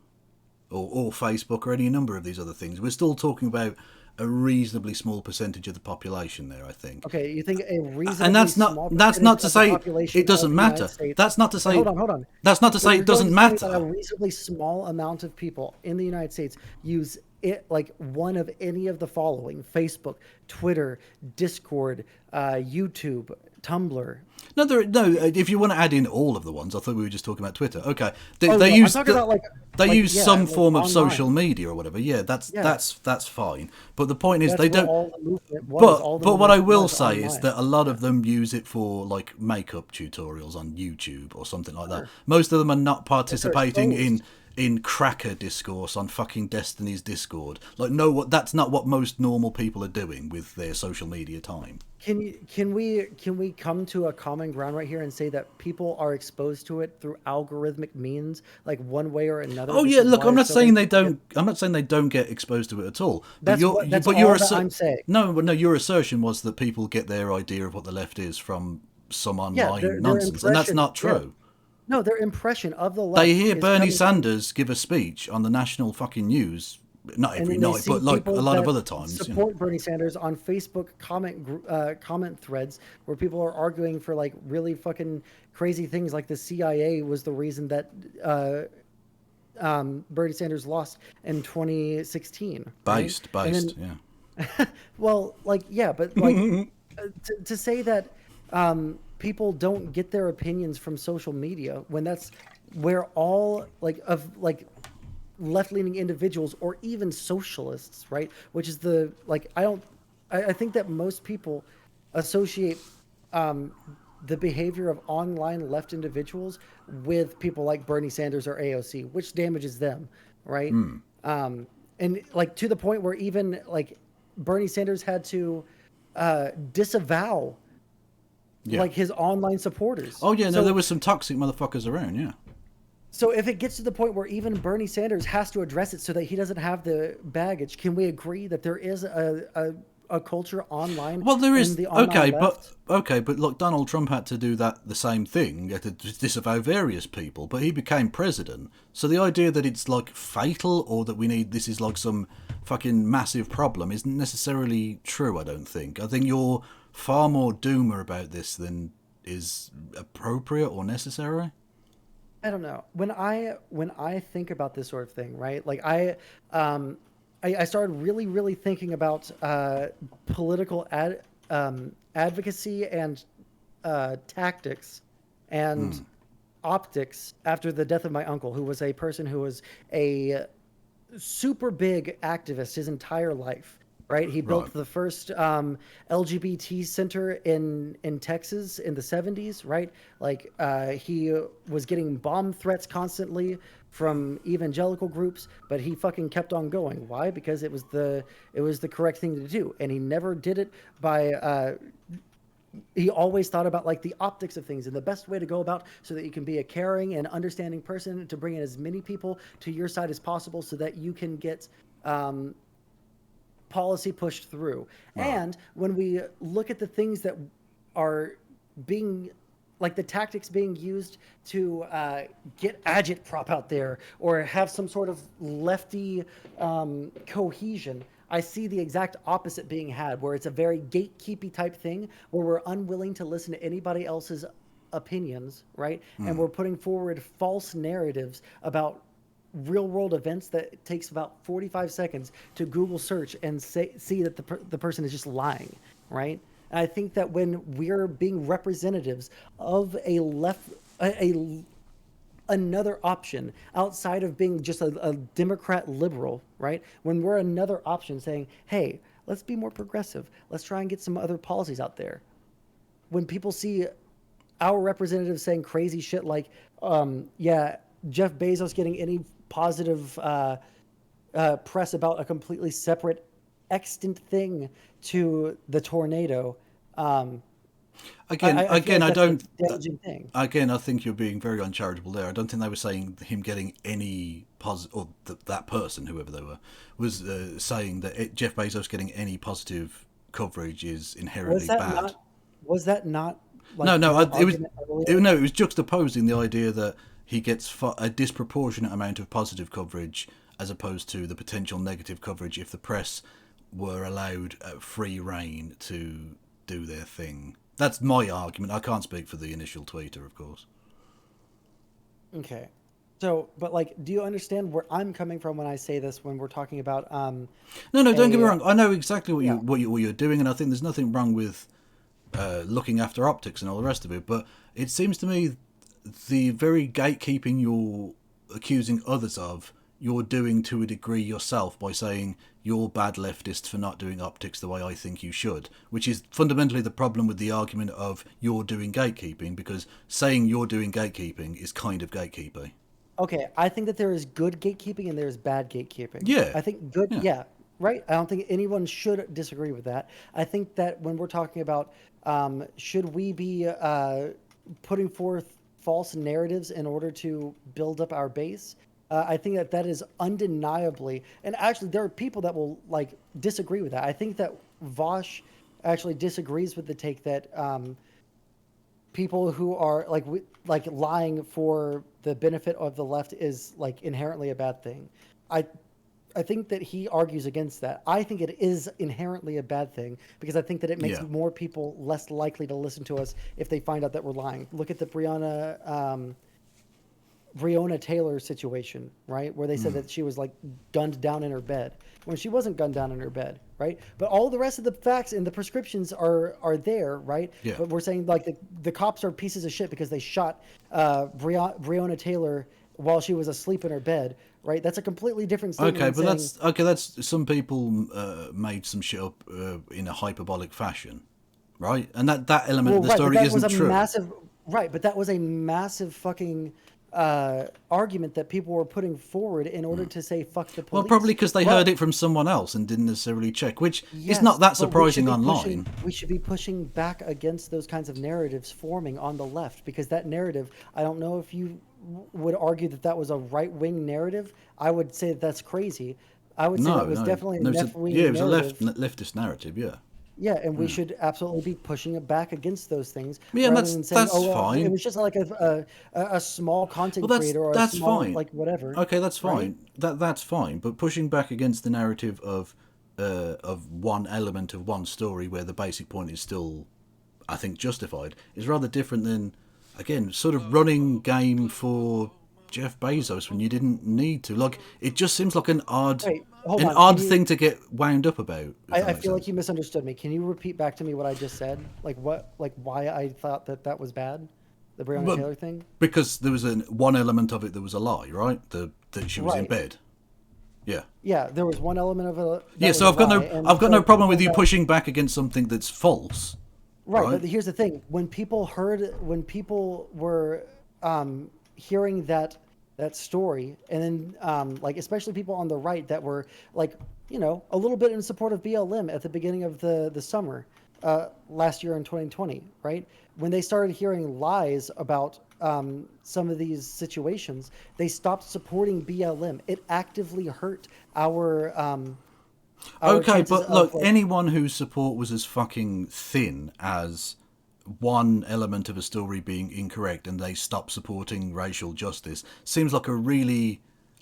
or Facebook or any number of these other things. We're still talking about a reasonably small percentage of the population there, I think. Okay, you think a And reasonably small that's percentage not to of the say it population of doesn't the United matter. States? That's not to Wait, say hold on. that's not to So say you're it going doesn't to tell me that a matter. reasonably small amount of people in the United States use it like one of any of the following: Facebook, Twitter, Discord, YouTube, Tumblr. No, no. If you want to add in all of the ones, I thought we were just talking about Twitter. Okay, Oh they no, I'm use talking about they use yeah, some like form of social online. media or whatever. Yeah, Yeah, that's fine. But the point is, that's they what don't. all the movement was. All the But what I momentum will was say is online. that a lot Yeah, of them use it for like makeup tutorials on YouTube or something like that. sure. Most of them are not If they're participating exposed. in cracker discourse on fucking Destiny's Discord. Like, no, that's not what most normal people are doing with their social media time. Can we come to a common ground right here and say that people are exposed to it through algorithmic means, like one way or another? Oh This yeah, is look, why so many people get. I'm not saying they don't get exposed to it at all. But That's but your all that I'm saying. no, but no, your assertion was that people get their idea of what the left is from some Yeah, online their nonsense, and that's impression. not Yeah, true. no, their impression of the They left hear is Bernie coming from, Sanders give a speech on the national fucking news, not and every then they night, see but like a people lot of that other times. support Bernie Sanders on Facebook comment threads where people are arguing for like really fucking crazy things, like the CIA was the reason that Bernie Sanders lost in 2016, right? And Based, then, yeah. well, like, yeah, but like to say that people don't get their opinions from social media when that's where all like of like left-leaning individuals or even socialists, right? Which is the like I don't I think that most people associate um, the behavior of online left individuals with people like Bernie Sanders or AOC, which damages them, right? And like to the point where even like Bernie Sanders had to disavow Yeah. like his online supporters. Oh yeah, no, there So was some toxic motherfuckers around. Yeah. so if it gets to the point where even Bernie Sanders has to address it so that he doesn't have the baggage, can we agree that there is a culture online Well, there in is the online left? okay, but look, Donald Trump had to do that the same thing. He had to disavow various people, but he became president. So the idea that it's like fatal or that we need this is like some fucking massive problem isn't necessarily true. I don't think. I think you're far more doomer about this than is appropriate or necessary. I don't know. When I think about this sort of thing, right? Like I started really thinking about political advocacy and tactics and optics after the death of my uncle, who was a person who was a super big activist his entire life. Right, he Right. built the first LGBT center in Texas in the '70s. Right, like he was getting bomb threats constantly from evangelical groups, but he fucking kept on going. Why? Because it was the correct thing to do, and he never did it by he always thought about like the optics of things and the best way to go about so that you can be a caring and understanding person to bring in as many people to your side as possible so that you can get policy pushed through. Right. And when we look at the things that are being like the tactics being used to get agitprop out there or have some sort of lefty cohesion, I see the exact opposite being had, where it's a very gatekeepy type thing, where we're unwilling to listen to anybody else's opinions, right? And we're putting forward false narratives about real world events that takes about 45 seconds to Google search and see that the person is just lying, right? And I think that when we're being representatives of a left, another option outside of being just a Democrat liberal, right? When we're another option saying, hey, let's be more progressive, let's try and get some other policies out there. When people see our representatives saying crazy shit like, yeah, Jeff Bezos getting any positive press about a completely separate, extant thing to the tornado. I feel Again, like I that's a don't. damaging thing. Again, I think you're being very uncharitable there. I don't think they were saying him getting any positive, or that person, whoever they were, was saying that Jeff Bezos getting any positive coverage is Was inherently that bad. not? Was that not No, like no, your it was. argument earlier? No, it was juxtaposing the idea that he gets a disproportionate amount of positive coverage as opposed to the potential negative coverage if the press were allowed free reign to do their thing. That's my argument. I can't speak for the initial tweeter, of course. Okay. So, but like, do you understand where I'm coming from when I say this? When we're talking about No, no, don't get me a wrong. I know exactly yeah. what you're doing, and I think there's nothing wrong with looking after optics and all the rest of it. But it seems to me the very gatekeeping you're accusing others of, you're doing to a degree yourself by saying you're bad leftists for not doing optics the way I think you should, which is fundamentally the problem with the argument of you're doing gatekeeping, because saying you're doing gatekeeping is kind of gatekeeping. Okay, I think that there is good gatekeeping and there's bad gatekeeping. Yeah, I think good, yeah, yeah, right. I don't think anyone should disagree with that. I think that when we're talking about should we be putting forth false narratives in order to build up our base, I think that that is undeniably, and actually there are people that will like disagree with that. I think that Vosh actually disagrees with the take that people who are like lying for the benefit of the left is like inherently a bad thing. I I think that he argues against that. I think it is inherently a bad thing because I think that it makes yeah. more people less likely to listen to us if they find out that we're lying. Look at the Breonna Taylor situation, right? Where they said that she was like gunned down in her bed when she wasn't gunned down in her bed, right? But all the rest of the facts and the prescriptions are there, right? Yeah. But we're saying like the cops are pieces of shit because they shot Breonna Taylor while she was asleep in her bed, right? That's a completely different statement. Okay, but saying, that's okay. That's some people made some shit up in a hyperbolic fashion, right? And that element of the right, story but that was isn't a true. massive right, but that was a massive fucking argument that people were putting forward in order to say fuck the Well, police. probably because they But heard it from someone else and didn't necessarily check, which is yes, not that but we should surprising be online. we should be pushing back against those kinds of narratives forming on the left because that narrative, I don't know if you would argue that that was a right-wing narrative. I would say that that's crazy. I would say No, that was no, definitely a no. left-wing It was a narrative. leftist narrative. Yeah, Yeah, and we should absolutely be pushing it back against those things yeah, and rather than saying, that's "Oh, well, it fine. was just like a small Well, content creator or a that's small fine. like whatever." Okay, that's Right? fine. That's fine. But pushing back against the narrative of one element of one story where the basic point is still, I think, justified is rather different than, again, sort of running game for Jeff Bezos when you didn't need to. Like, it just seems like Wait, hold an on. odd thing to get wound up about. If that I makes feel like sense. you misunderstood me. Can you repeat back to me what I just said? Like what, like why I thought that that was bad, the Breonna But Taylor thing? because there was one element of it that was a lie, right? That she was in Right. bed. Yeah. Yeah, there was one element of it that Yeah, was so a I've got lie, no and I've got so no problem with people you that pushing back against something that's false, right, right? but here's the thing: when people were hearing that story, and then like especially people on the right that were like a little bit in support of BLM at the beginning of the summer last year in 2020, right? When they started hearing lies about some of these situations, they stopped supporting BLM. It actively hurt our Okay, chances but of look, like. anyone whose support was as fucking thin as one element of a story being incorrect and they stop supporting racial justice seems like a really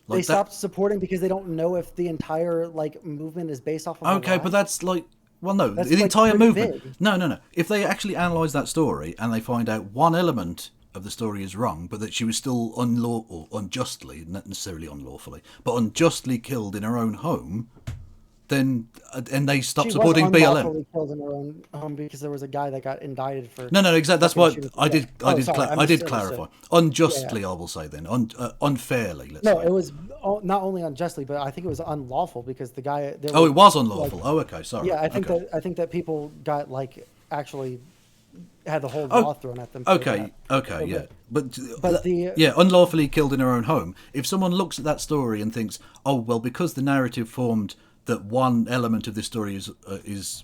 They like that. stopped supporting because they don't know if the entire like movement is based off of a Okay, but lie. that's like, well, no, That's the like entire pretty movement. big. No, no, no. If they actually analyse that story and they find out one element of the story is wrong, but that she was still or unjustly, not necessarily unlawfully, but unjustly killed in her own home, then and they stop She was supporting BLM. unlawfully killed in her own home because there was a guy that got indicted for No, no, exactly. That's fucking what shooting. I Yeah. did. Oh, sorry, I I did misunderstood. clarify. Yeah, yeah. Unjustly, I will say then. Unfairly, let's No, say. it was not only unjustly, but I think it was unlawful because the guy there Oh, were it was like, unlawful. Oh, okay. Sorry. yeah, Okay. I think that people got like actually had the whole Oh, law thrown at them for that. okay, So, yeah, but but the yeah, unlawfully killed in her own home. If someone looks at that story and thinks, "Oh, well, because the narrative formed that one element of this story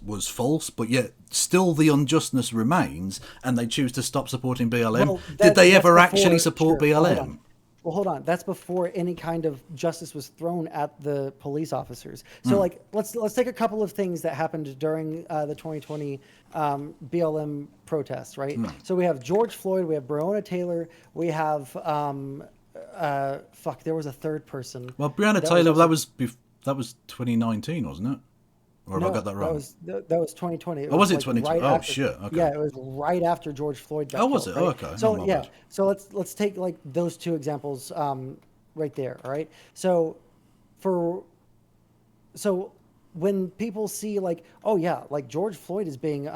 was false, but yet still the unjustness remains," and they choose to stop supporting BLM, well, did they that's ever actually before. support Sure. Well, hold on. BLM? Well, hold on. That's before any kind of justice was thrown at the police officers. So, like, let's take a couple of things that happened during the 2020 BLM protests, right? So we have George Floyd, we have Breonna Taylor, we have fuck. There was a third person. Well, Breonna That was Taylor, also that was 2019, wasn't it? Or have I got no, that wrong? that was 2020. It Oh, was was it like 2020? right Oh after. shit. Okay. Yeah, it was right after George Floyd Oh, got was killed, it? Oh, right? okay. Oh, So my yeah, bad. so let's take like those two examples right there, all right? So for so when people see like, oh yeah, like George Floyd is being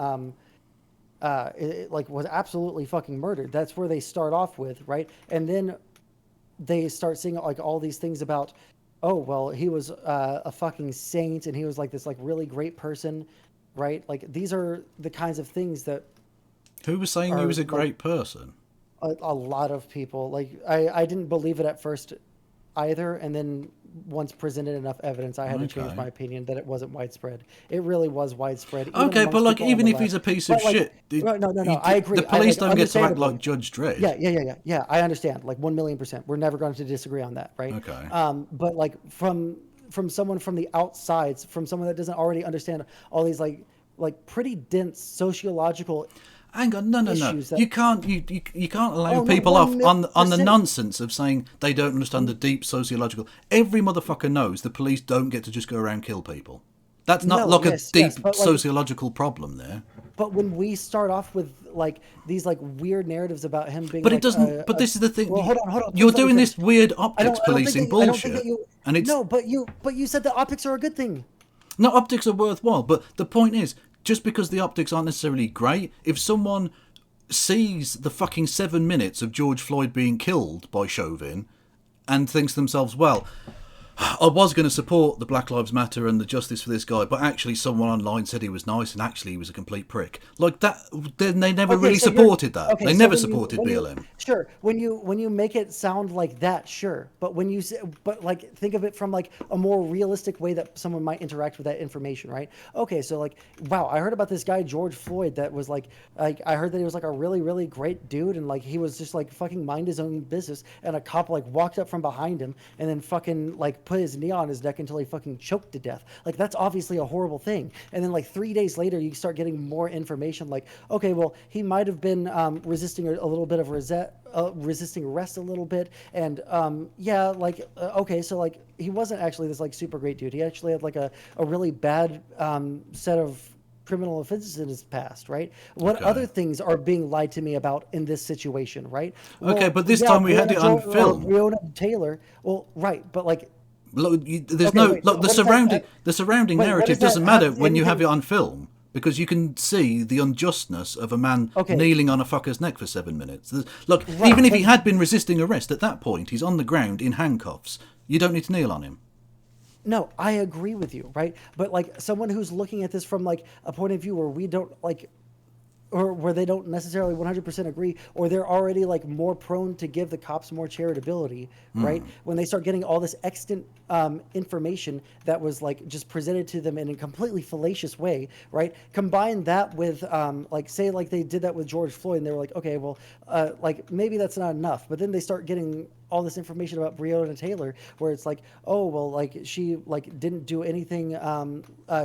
like was absolutely fucking murdered. That's where they start off with, right? And then they start seeing like all these things about, oh well, he was a fucking saint and he was like this like really great person, right? Like these are the kinds of things that Who was saying he are was a like great person? a lot of people like I didn't believe it at first either, and then once presented enough evidence, I had to change Okay. my opinion that it wasn't widespread. It really was widespread, even Okay, but amongst like, people on even the if he's left. a piece of But like, shit, no, I the agree. I police like don't get to act like understandably. Judge Dredd. Yeah. I understand. Like 1,000,000%. We're never going to disagree on that, right? Okay. But like from someone from the outside, from someone that doesn't already understand all these like pretty dense sociological Hang on, no, no, no. issues that. You can't allow Oh no, people off on the 1,000,000%. nonsense of saying they don't understand the deep sociological. Every motherfucker knows the police don't get to just go around kill people. That's not No, like a yes, deep but like sociological problem there. but when we start off with like these like weird narratives about him being But it like doesn't. But this is the well, thing. hold on, You're please let me doing finish. this weird optics I don't think policing that I don't think that bullshit, you and it's no, but you said that optics are a good thing. no, optics are worthwhile. But the point is, just because the optics aren't necessarily great, if someone sees the fucking 7 minutes of George Floyd being killed by Chauvin and thinks to themselves, well, I was going to support the Black Lives Matter and the justice for this guy, but actually someone online said he was nice and actually he was a complete prick. Like that, they never Okay, really so you're supported that. okay. They So never supported when you BLM. sure when you make it sound like that, sure. But when you say, but like think of it from like a more realistic way that someone might interact with that information, right? Okay, so like wow, I heard about this guy George Floyd that was like I heard that he was like a really great dude and like he was just like fucking mind his own business and a cop like walked up from behind him and then fucking like put his knee on his neck until he fucking choked to death. Like that's obviously a horrible thing. And then like 3 days later, you start getting more information. Like okay, well he might have been resisting a little bit of resisting arrest a little bit, and yeah, like okay, so like he wasn't actually this like super great dude. He actually had like a really bad set of criminal offenses in his past, right? What Okay. other things are being lied to me about in this situation, right? Okay, Well, but this yeah, time we had it on film. Breonna Taylor. Well, right, but like Look, there's okay, no wait. So look. what does that? The surrounding Wait, what narrative does that doesn't have matter when you have anything? it on film because you can see the unjustness of a man Okay, kneeling on a fucker's neck for 7 minutes. Look, even right, if he but had been resisting arrest at that point, he's on the ground in handcuffs. You don't need to kneel on him. no, I agree with you, right? But like someone who's looking at this from like a point of view where we don't like or where they don't necessarily 100% agree, or they're already like more prone to give the cops more charitability, right? When they start getting all this extant information that was like just presented to them in a completely fallacious way, right? Combine that with like say like they did that with George Floyd, and they were like, okay, well, like maybe that's not enough, but then they start getting all this information about Breonna Taylor, where it's like, oh well, like she like didn't do anything.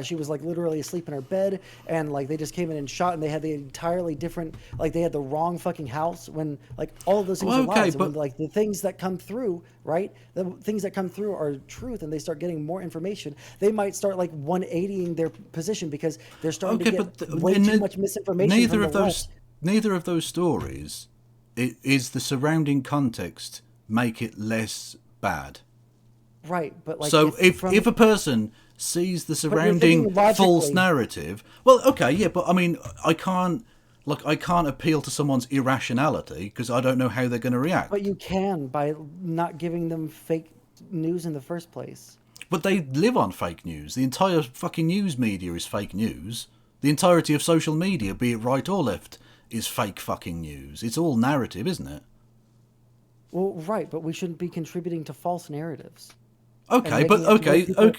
She was like literally asleep in her bed, and like they just came in and shot, and they had the entirely different, like they had the wrong fucking house. When like all of those things are Well, okay, lies, and when but like the things that come through, right? The things that come through are truth, and they start getting more information. They might start like 180ing their position because they're starting to okay, get but way too much misinformation neither from the of those left. neither of those stories is the surrounding context make it less bad. Right, but like So if if from a person sees the but you're surrounding thinking false logically. narrative, well, okay, yeah, but I mean, I can't appeal to someone's irrationality because I don't know how they're going to But react. you can by not giving them fake news in the first place. But they live on fake news. The entire fucking news media is fake news. The entirety of social media, be it right or left, is fake fucking news. It's all narrative, isn't it? Well, right, but we shouldn't be contributing to false narratives and Okay, but making it to where people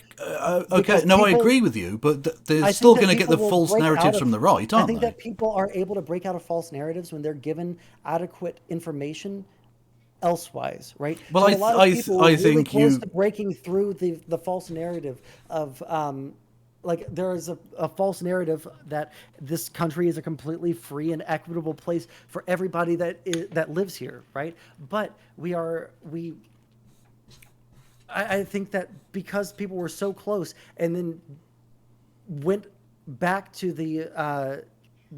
okay. because No, I people agree with you, but they're I still think going that to get people the will false break out narratives from of the right, I aren't think they? that people are able to break out of false narratives when they're given adequate information elsewise, right? Well, So a lot of people I were really think close you to breaking through the false narrative of like there is a false narrative that this country is a completely free and equitable place for everybody that lives here, right? But I think that because people were so close and then went back to the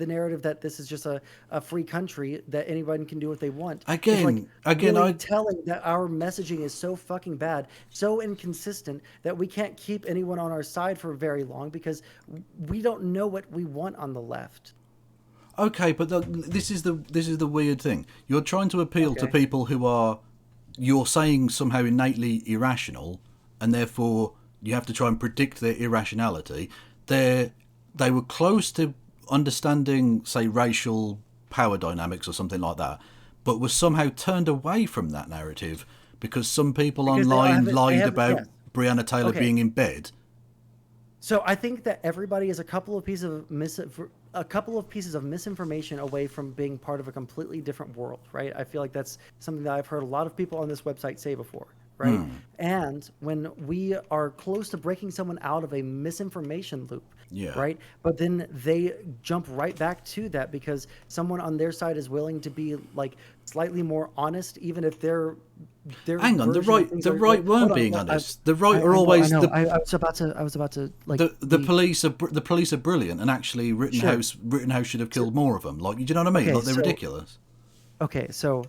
narrative that this is just a free country that anybody can do what they want is like again, really I telling that our messaging is so fucking bad, so inconsistent that we can't keep anyone on our side for very long because we don't know what we want on the left. okay, but this is the weird thing. You're trying to appeal to Okay. people who are you're saying somehow innately irrational, and therefore you have to try and predict their irrationality. They were close to understanding, say, racial power dynamics or something like that, but were somehow turned away from that narrative because some people Because online they lied have about yes. Breonna Taylor Okay. being in bed. So I think that everybody is a couple of pieces of misinformation away from being part of a completely different world, right? I feel like that's something that I've heard a lot of people on this website say before, right? And when we are close to breaking someone out of a misinformation loop, Yeah. right? But then they jump right back to that because someone on their side is willing to be like slightly more honest, even if their Hang on, version of things the are right like, hold weren't on, being well, honest. The right are I know, I always know. I was about to like the police are the police are brilliant, and actually sure. Rittenhouse should have killed more of them. Like, do you know what I mean? Okay, Like, they're so ridiculous. so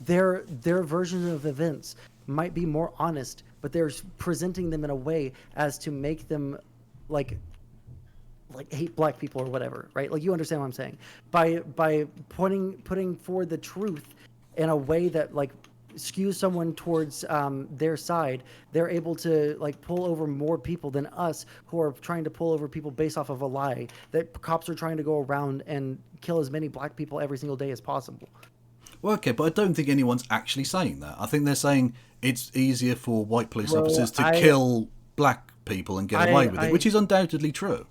their version of events might be more honest, but they're presenting them in a way as to make them like hate black people or whatever, right? Like, you understand what I'm saying? By putting forward the truth in a way that like skews someone towards their side, they're able to like pull over more people than us who are trying to pull over people based off of a lie that cops are trying to go around and kill as many black people every single day as possible. Well, okay, but I don't think anyone's actually saying that. I think they're saying it's easier for white police Bro, officers to kill black people and get away with it, which I is undoubtedly true.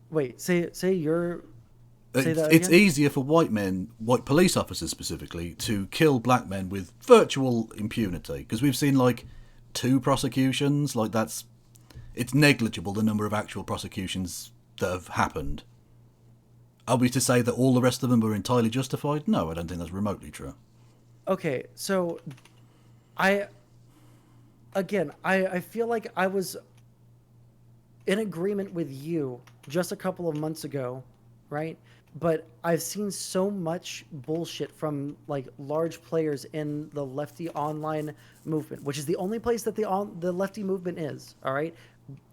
wait, say that It's again. easier for white police officers specifically, to kill black men with virtual impunity, because we've seen like 2 prosecutions. Like, it's negligible the number of actual prosecutions that have happened. Are we to say that all the rest of them were entirely justified? No, I don't think that's remotely true. Okay, so I I feel like I was in agreement with you just a couple of months ago, right? But I've seen so much bullshit from like large players in the lefty online movement, which is the only place that the lefty movement is. All right.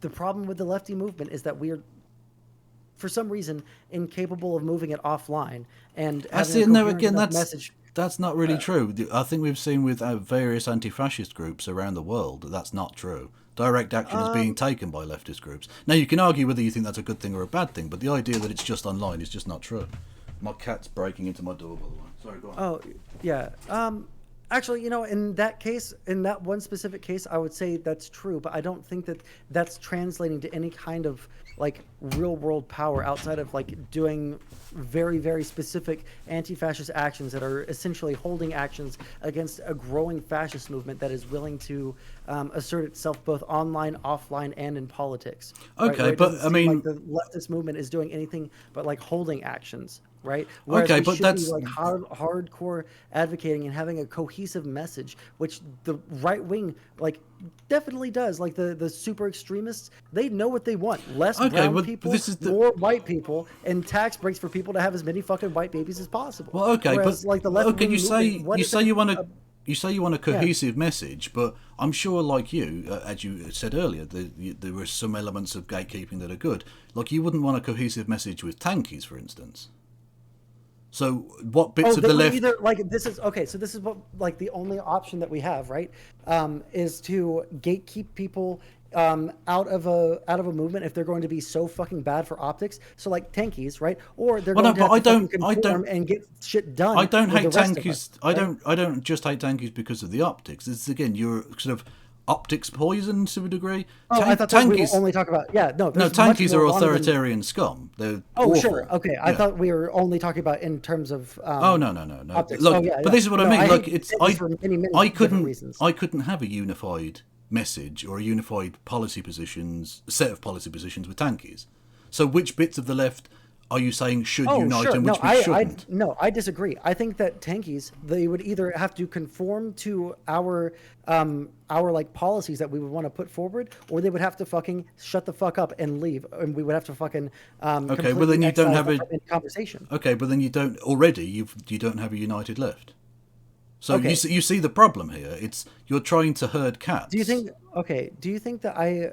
The problem with the lefty movement is that we are, for some reason, incapable of moving it offline and I having see a it. No, coherent again, enough message. that's not really true. I think we've seen with various anti-fascist groups around the world that that's not true. Direct action is being taken by leftist groups. Now, you can argue whether you think that's a good thing or a bad thing, but the idea that it's just online is just not true. My cat's breaking into my door, by the way. Sorry, go on. Oh, yeah. Actually, in that case, in that one specific case, I would say that's true, but I don't think that that's translating to any kind of like real world power outside of like doing very, very specific anti-fascist actions that are essentially holding actions against a growing fascist movement that is willing to assert itself both online, offline, and in politics. Right? Okay, Where it but doesn't I seem mean, like the leftist movement is doing anything but like holding actions, right? Whereas okay, we but should be that's like hardcore advocating and having a cohesive message, which the right wing like definitely does. Like the super extremists, they know what they want: less okay. brown Well, people, this is the more white people, and tax breaks for people to have as many fucking white babies as possible. well. Okay, but Whereas like the left okay, wing movement, what you if say it, you want to. You say you want a yeah. cohesive message, but I'm sure, like you, as you said earlier, there were some elements of gatekeeping that are good. Like, you wouldn't want a cohesive message with tankies, for instance. So, what bits Oh, of they the would left? either like this is okay. So this is what like the only option that we have, right? Is to gatekeep people out of a movement if they're going to be so fucking bad for optics. So like tankies, right? Or they're Well, no, going to but have to fucking conform and get shit I done don't with the hate rest of us, tankies. I right? don't. I don't just hate tankies because of the optics. It's again, you're sort of optics poison to a degree. Oh, I thought that we were Tankies. only talking about no. No, There's much tankies are more wrong than. authoritarian scum. They're Oh, sure. awful. Okay, I Yeah. thought we were only talking about in terms of Oh, no. optics. Oh Look, yeah, but yeah. this is what I No, mean. I Look, hate it's tankies for many I different couldn't reasons. I couldn't have a unified message or a unified set of policy positions with tankies. So, which bits of the left are you saying should Oh, unite sure. and No, which shouldn't? no, I disagree. I think that tankies they would either have to conform to our like policies that we would want to put forward, or they would have to fucking shut the fuck up and leave, and we would have to fucking Okay, well completely then you don't excise have them a from any conversation. okay, but then you don't already. You don't have a united left. So Okay. you see the problem here. It's you're trying to herd Do you cats. think? Okay. Do you think that I?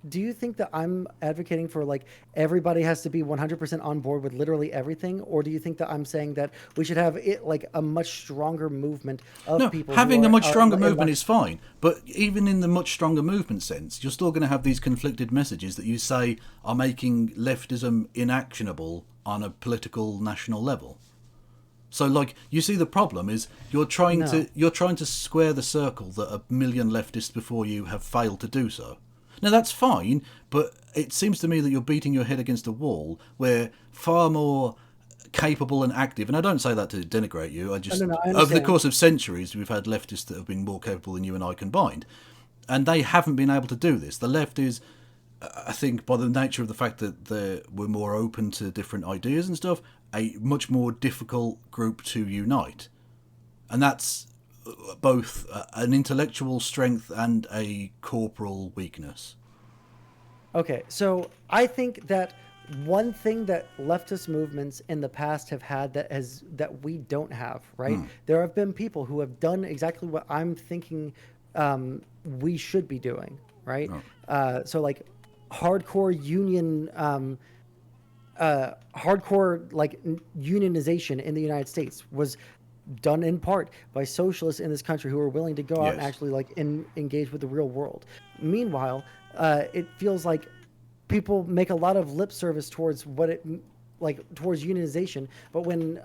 Do you think that I'm advocating for like everybody has to be 100% on board with literally everything, or do you think that I'm saying that we should have it like a much stronger movement of No, people who having a are, much stronger in movement left. is fine, but even in the much stronger movement sense, you're still going to have these conflicted messages that you say are making leftism inactionable on a political national level. So, like, you see, the problem is No. you're trying to square the circle that a million leftists before you have failed to do so. Now that's fine, but it seems to me that you're beating your head against a wall where far more capable and active, and I don't say that to denigrate you. I just, no, I over the understand. course of centuries, we've had leftists that have been more capable than you and I combined, and they haven't been able to do this. The left is, I think, by the nature of the fact that we're more open to different ideas and stuff, a much more difficult group to unite, and that's both an intellectual strength and a corporal weakness. Okay, so I think that one thing that leftist movements in the past have had that we don't have, right? There have been people who have done exactly what I'm thinking we should be doing, right? Oh. So like hardcore union, hardcore like unionization in the United States was done in part by socialists in this country who are willing to go out and Yes. actually like engage with the real world. Meanwhile, it feels like people make a lot of lip service towards what it like towards unionization, but when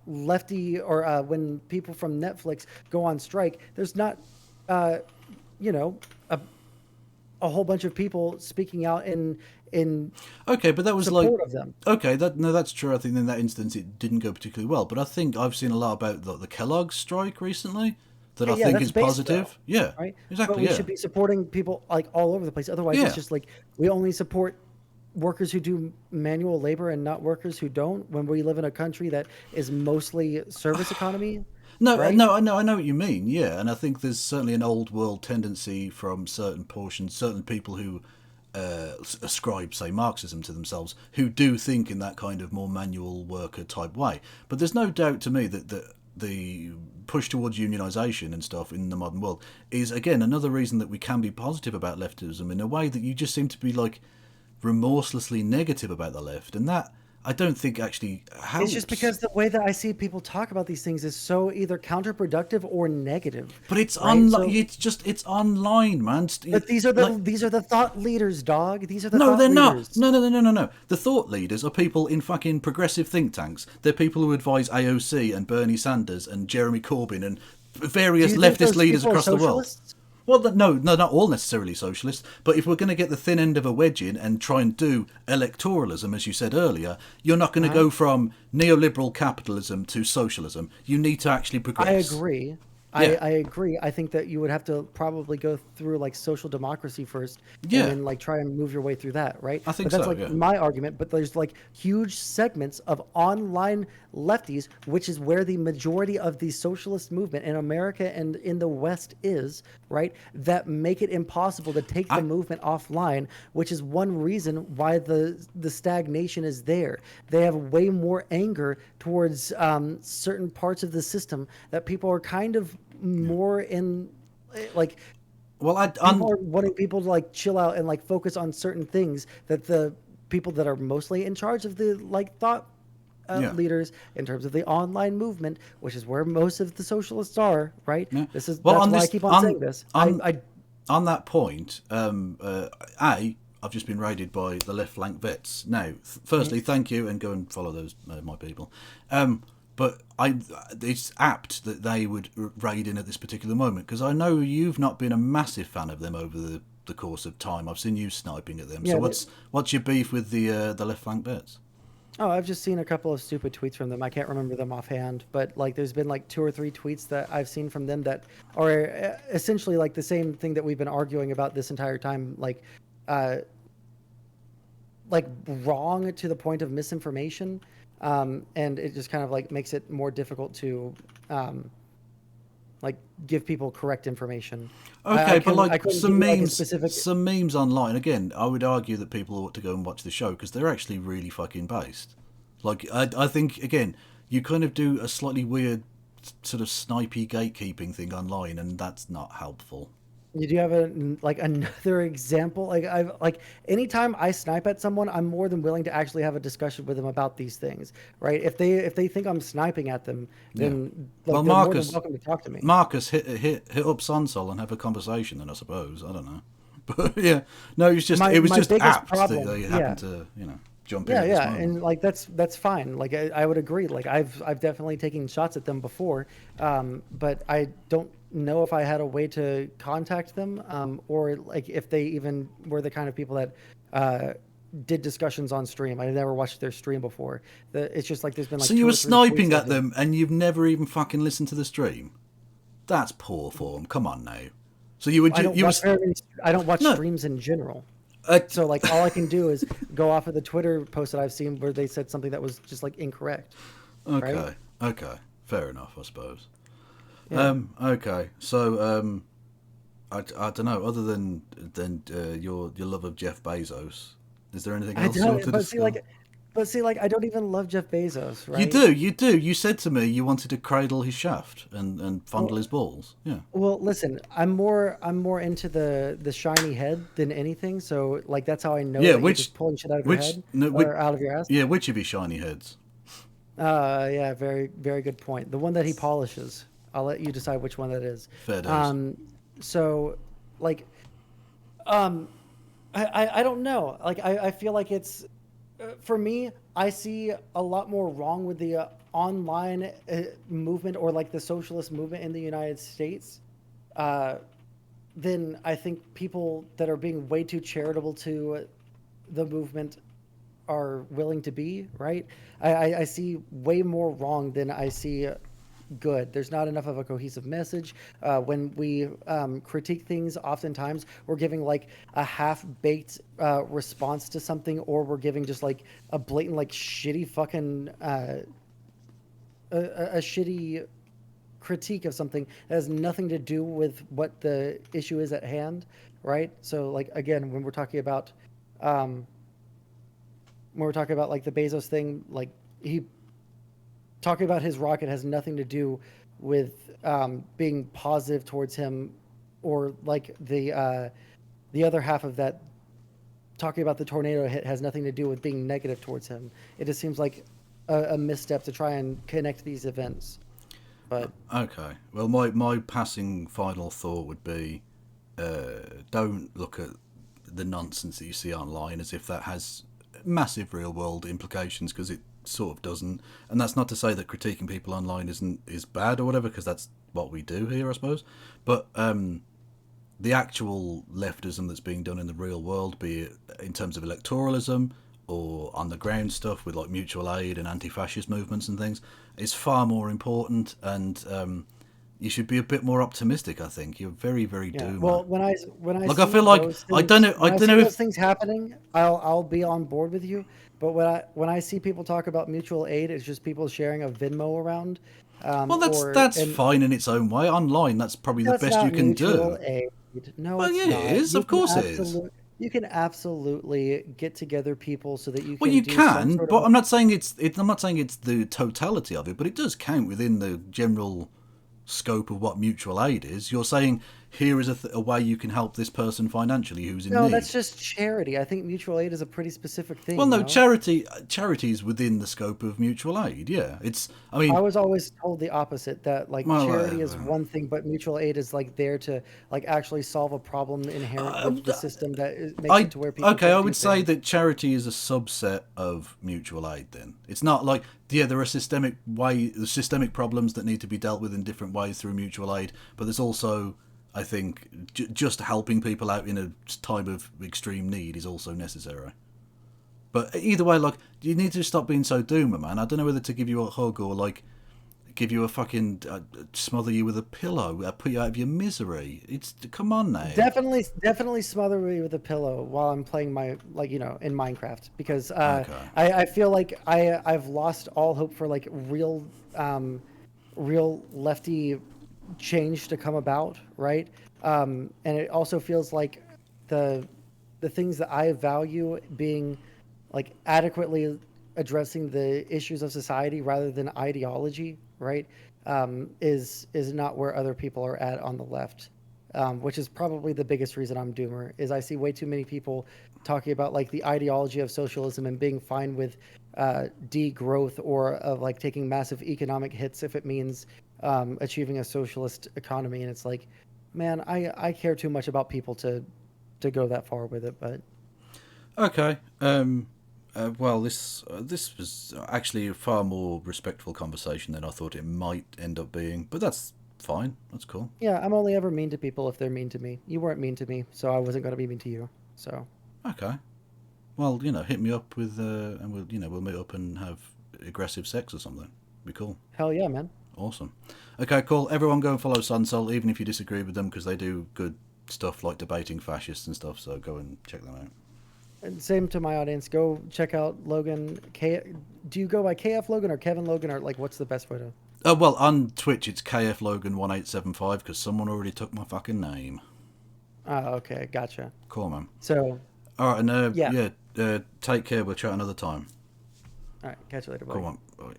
lefty or when people from Netflix go on strike, there's not uh, you know a whole bunch of people speaking out in Okay, but that was like, support of them. okay, that's true. I think in that instance it didn't go particularly well, but I think I've seen a lot about the Kellogg strike recently that I Yeah, think that's is base though, positive. Yeah, right? But exactly. we Yeah, should be supporting people like all over the place. Otherwise, it's yeah. just like we only support workers who do manual labor and not workers who don't. When we live in a country that is mostly service economy, No, right? no, I know what you mean. Yeah, and I think there's certainly an old world tendency from certain portions, certain people who ascribe, say, Marxism to themselves, who do think in that kind of more manual worker type way. But there's no doubt to me that the push towards unionisation and stuff in the modern world is again another reason that we can be positive about leftism in a way that you just seem to be like remorselessly negative about the left, and that I don't think actually It's just helps. because the way that I see people talk about these things is so either counterproductive or negative, But it's right? online. So, It's online, man. but these are the thought leaders, dog. These are the No, thought they're not. leaders. No. The thought leaders are people in fucking progressive think tanks. They're people who advise AOC and Bernie Sanders and Jeremy Corbyn and Do various you think leftist those leaders people are across the world. socialists? Well, no, not all necessarily socialists. But if we're going to get the thin end of a wedge in and try and do electoralism, as you said earlier, you're not going to Uh-huh. go from neoliberal capitalism to socialism. You need to actually I progress. agree. Yeah, I agree. I think that you would have to probably go through like social democracy first and yeah, then like try and move your way through that, right? I think But that's so. like Yeah. my argument. But there's like huge segments of online lefties, which is where the majority of the socialist movement in America and in the West is, right? That make it impossible to take the I, movement offline, which is one reason why the stagnation is there. They have way more anger towards certain parts of the system that people are kind of more in like well, people are wanting people to like chill out and like focus on certain things that the people that are mostly in charge of the like thought yeah, leaders in terms of the online movement, which is where most of the socialists are, right? yeah. This is Well, that's on why I this, keep on saying this. on I on that point, I've just been raided by the left flank vets. Now, firstly, thank you, and go and follow those my people. But it's apt that they would raid in at this particular moment because I know you've not been a massive fan of them over the course of time. I've seen you sniping at them. So yeah. what's your beef with the left flank vets? Oh, I've just seen a couple of stupid tweets from them. I can't remember them offhand, but like there's been like two or three tweets that I've seen from them that are essentially like the same thing that we've been arguing about this entire time, uh, like wrong to the point of misinformation, and it just kind of like makes it more difficult to like give people correct information. Okay, but I like couldn't give you like a specific. some memes online. Again, I would argue that people ought to go and watch the show because they're actually really fucking based. Like, I think again, you kind of do a slightly weird sort of snipey gatekeeping thing online, and that's not helpful. You do have a like another example? Like I've like anytime I snipe at someone, I'm more than willing to actually have a discussion with them about these things, right? If they think I'm sniping at them, Yeah. then Well, like they're more than welcome to talk to me. Marcus, hit up Sondsol and have a conversation. Then I suppose I don't know, but yeah, no, My it was my just biggest apt that problem, they yeah. happened to jump in Yeah, at this yeah, moment. and like that's fine. Like I would agree. Like I've definitely taken shots at them before, but I don't know if I had a way to contact them, or like if they even were the kind of people that did discussions on stream. I never watched their stream before. It's just like there's been So like you two were or three tweets sniping of at them and you've never even fucking listened to the stream? That's poor form. Come on now. So you were I don't you were watch very many. I don't watch no. streams in general. Uh, So like all I can do is go off of the Twitter post that I've seen where they said something that was just like incorrect. Right? okay, okay, fair enough, I suppose. Yeah. Okay, so I don't know. Other than your love of Jeff Bezos, is there anything I else you want don't. to But see, discuss? like I don't even love Jeff Bezos, You right? do, you do. You said to me you wanted to cradle his shaft and fondle Well, his balls. Yeah. well, listen, I'm more into the shiny head than anything. So like that's how I know Yeah, that you're just pulling shit out of your which, head no, which, or out of your ass. yeah, which of his shiny heads? Yeah, very, very good point. The one that he polishes. I'll let you decide which one that is. Fair days. Um, so, like, um, I don't know. Like, I feel like it's for me. I see a lot more wrong with the online movement or like the socialist movement in the United States uh, than I think people that are being way too charitable to the movement are willing to be, right? I see way more wrong than I see good. There's not enough of a cohesive message. When we critique things, oftentimes we're giving like a half-baked response to something, or we're giving just like a blatant, like shitty fucking a shitty critique of something that has nothing to do with what the issue is at hand, right? So like again, um, when we're talking about like the Bezos thing, like he talking about his rocket has nothing to do with being positive towards him, or like the other half of that talking about the tornado hit has nothing to do with being negative towards him. It just seems like a misstep to try and connect these events. But Okay. Well, my passing final thought would be, don't look at the nonsense that you see online as if that has massive real world implications, because it sort of doesn't. And that's not to say that critiquing people online is bad or whatever, because that's what we do here, I suppose. But the actual leftism that's being done in the real world, be it in terms of electoralism or on the ground stuff with like mutual aid and anti-fascist movements and things, is far more important. And you should be a bit more optimistic. I think you're very, very yeah, doomer. well, when I Like I see feel like those things, I when I don't see know those if things happening, I'll be on board with you. But when I see people talk about mutual aid, it's just people sharing a Venmo around, well or that's and fine in its own way. Online, that's probably the that's best you not can mutual do. aid. No, Well, it's yeah, it not. is. Of course, it is. You can absolutely get together people so that you Well, can you do some can, sort of but I'm not saying I'm not saying it's the totality of it, but it does count within the general scope of what mutual aid is. You're saying here is a way you can help this person financially who's in no, that's need. just charity. I think mutual aid is a pretty specific Well, thing, no, no? charity is within the scope of mutual aid. Yeah, it's. I I mean, was always told the opposite, that like well, charity is one thing, but mutual aid is like there to like actually solve a problem inherent uh, with the system that makes it I to where people okay, I can't do would say things. that charity is a subset of mutual aid. Then it's not like, yeah, there are systemic problems that need to be dealt with in different ways through mutual aid, but there's also, I think, just helping people out in a time of extreme need is also necessary. But either way, like, you need to stop being so doomer, man. I don't know whether to give you a hug or like give you a fucking smother you with a pillow, put you out of your misery. It's come on now. Definitely smother me with a pillow while I'm playing my like in Minecraft, because Okay. I feel like I've lost all hope for like um, real lefty change to come about, right? And it also feels like the the things that I value being like adequately addressing the issues of society rather than ideology, right? Is not where other people are at on the left, which is probably the biggest reason I'm doomer. Is I see way too many people talking about like the ideology of socialism and being fine with degrowth, or of like taking massive economic hits if it means achieving a socialist economy. And it's like, man, I care too much about people to go that far with it. But Okay. Well, this was actually a far more respectful conversation than I thought it might end up being, but that's fine. That's cool. yeah, I'm only ever mean to people if they're mean to me. You weren't mean to me, so I wasn't going to be mean to you. So Okay. Well, you know, hit me up with, and we'll meet up and have aggressive sex or something. Be cool. Hell yeah, man. Awesome. Okay, cool. Everyone go and follow Sondsol, even if you disagree with them, because they do good stuff like debating fascists and stuff. So go and check them out. And same to my audience. Go check out Logan. Do you go by KF Logan or Kevin Logan, or like what's the best way to? Well, on Twitch it's KF Logan 1875 because someone already took my fucking name. Oh, okay, gotcha. Cool, man. So All right, and yeah. take care. We'll chat another time. All right, catch you later, buddy. Come on. Bye.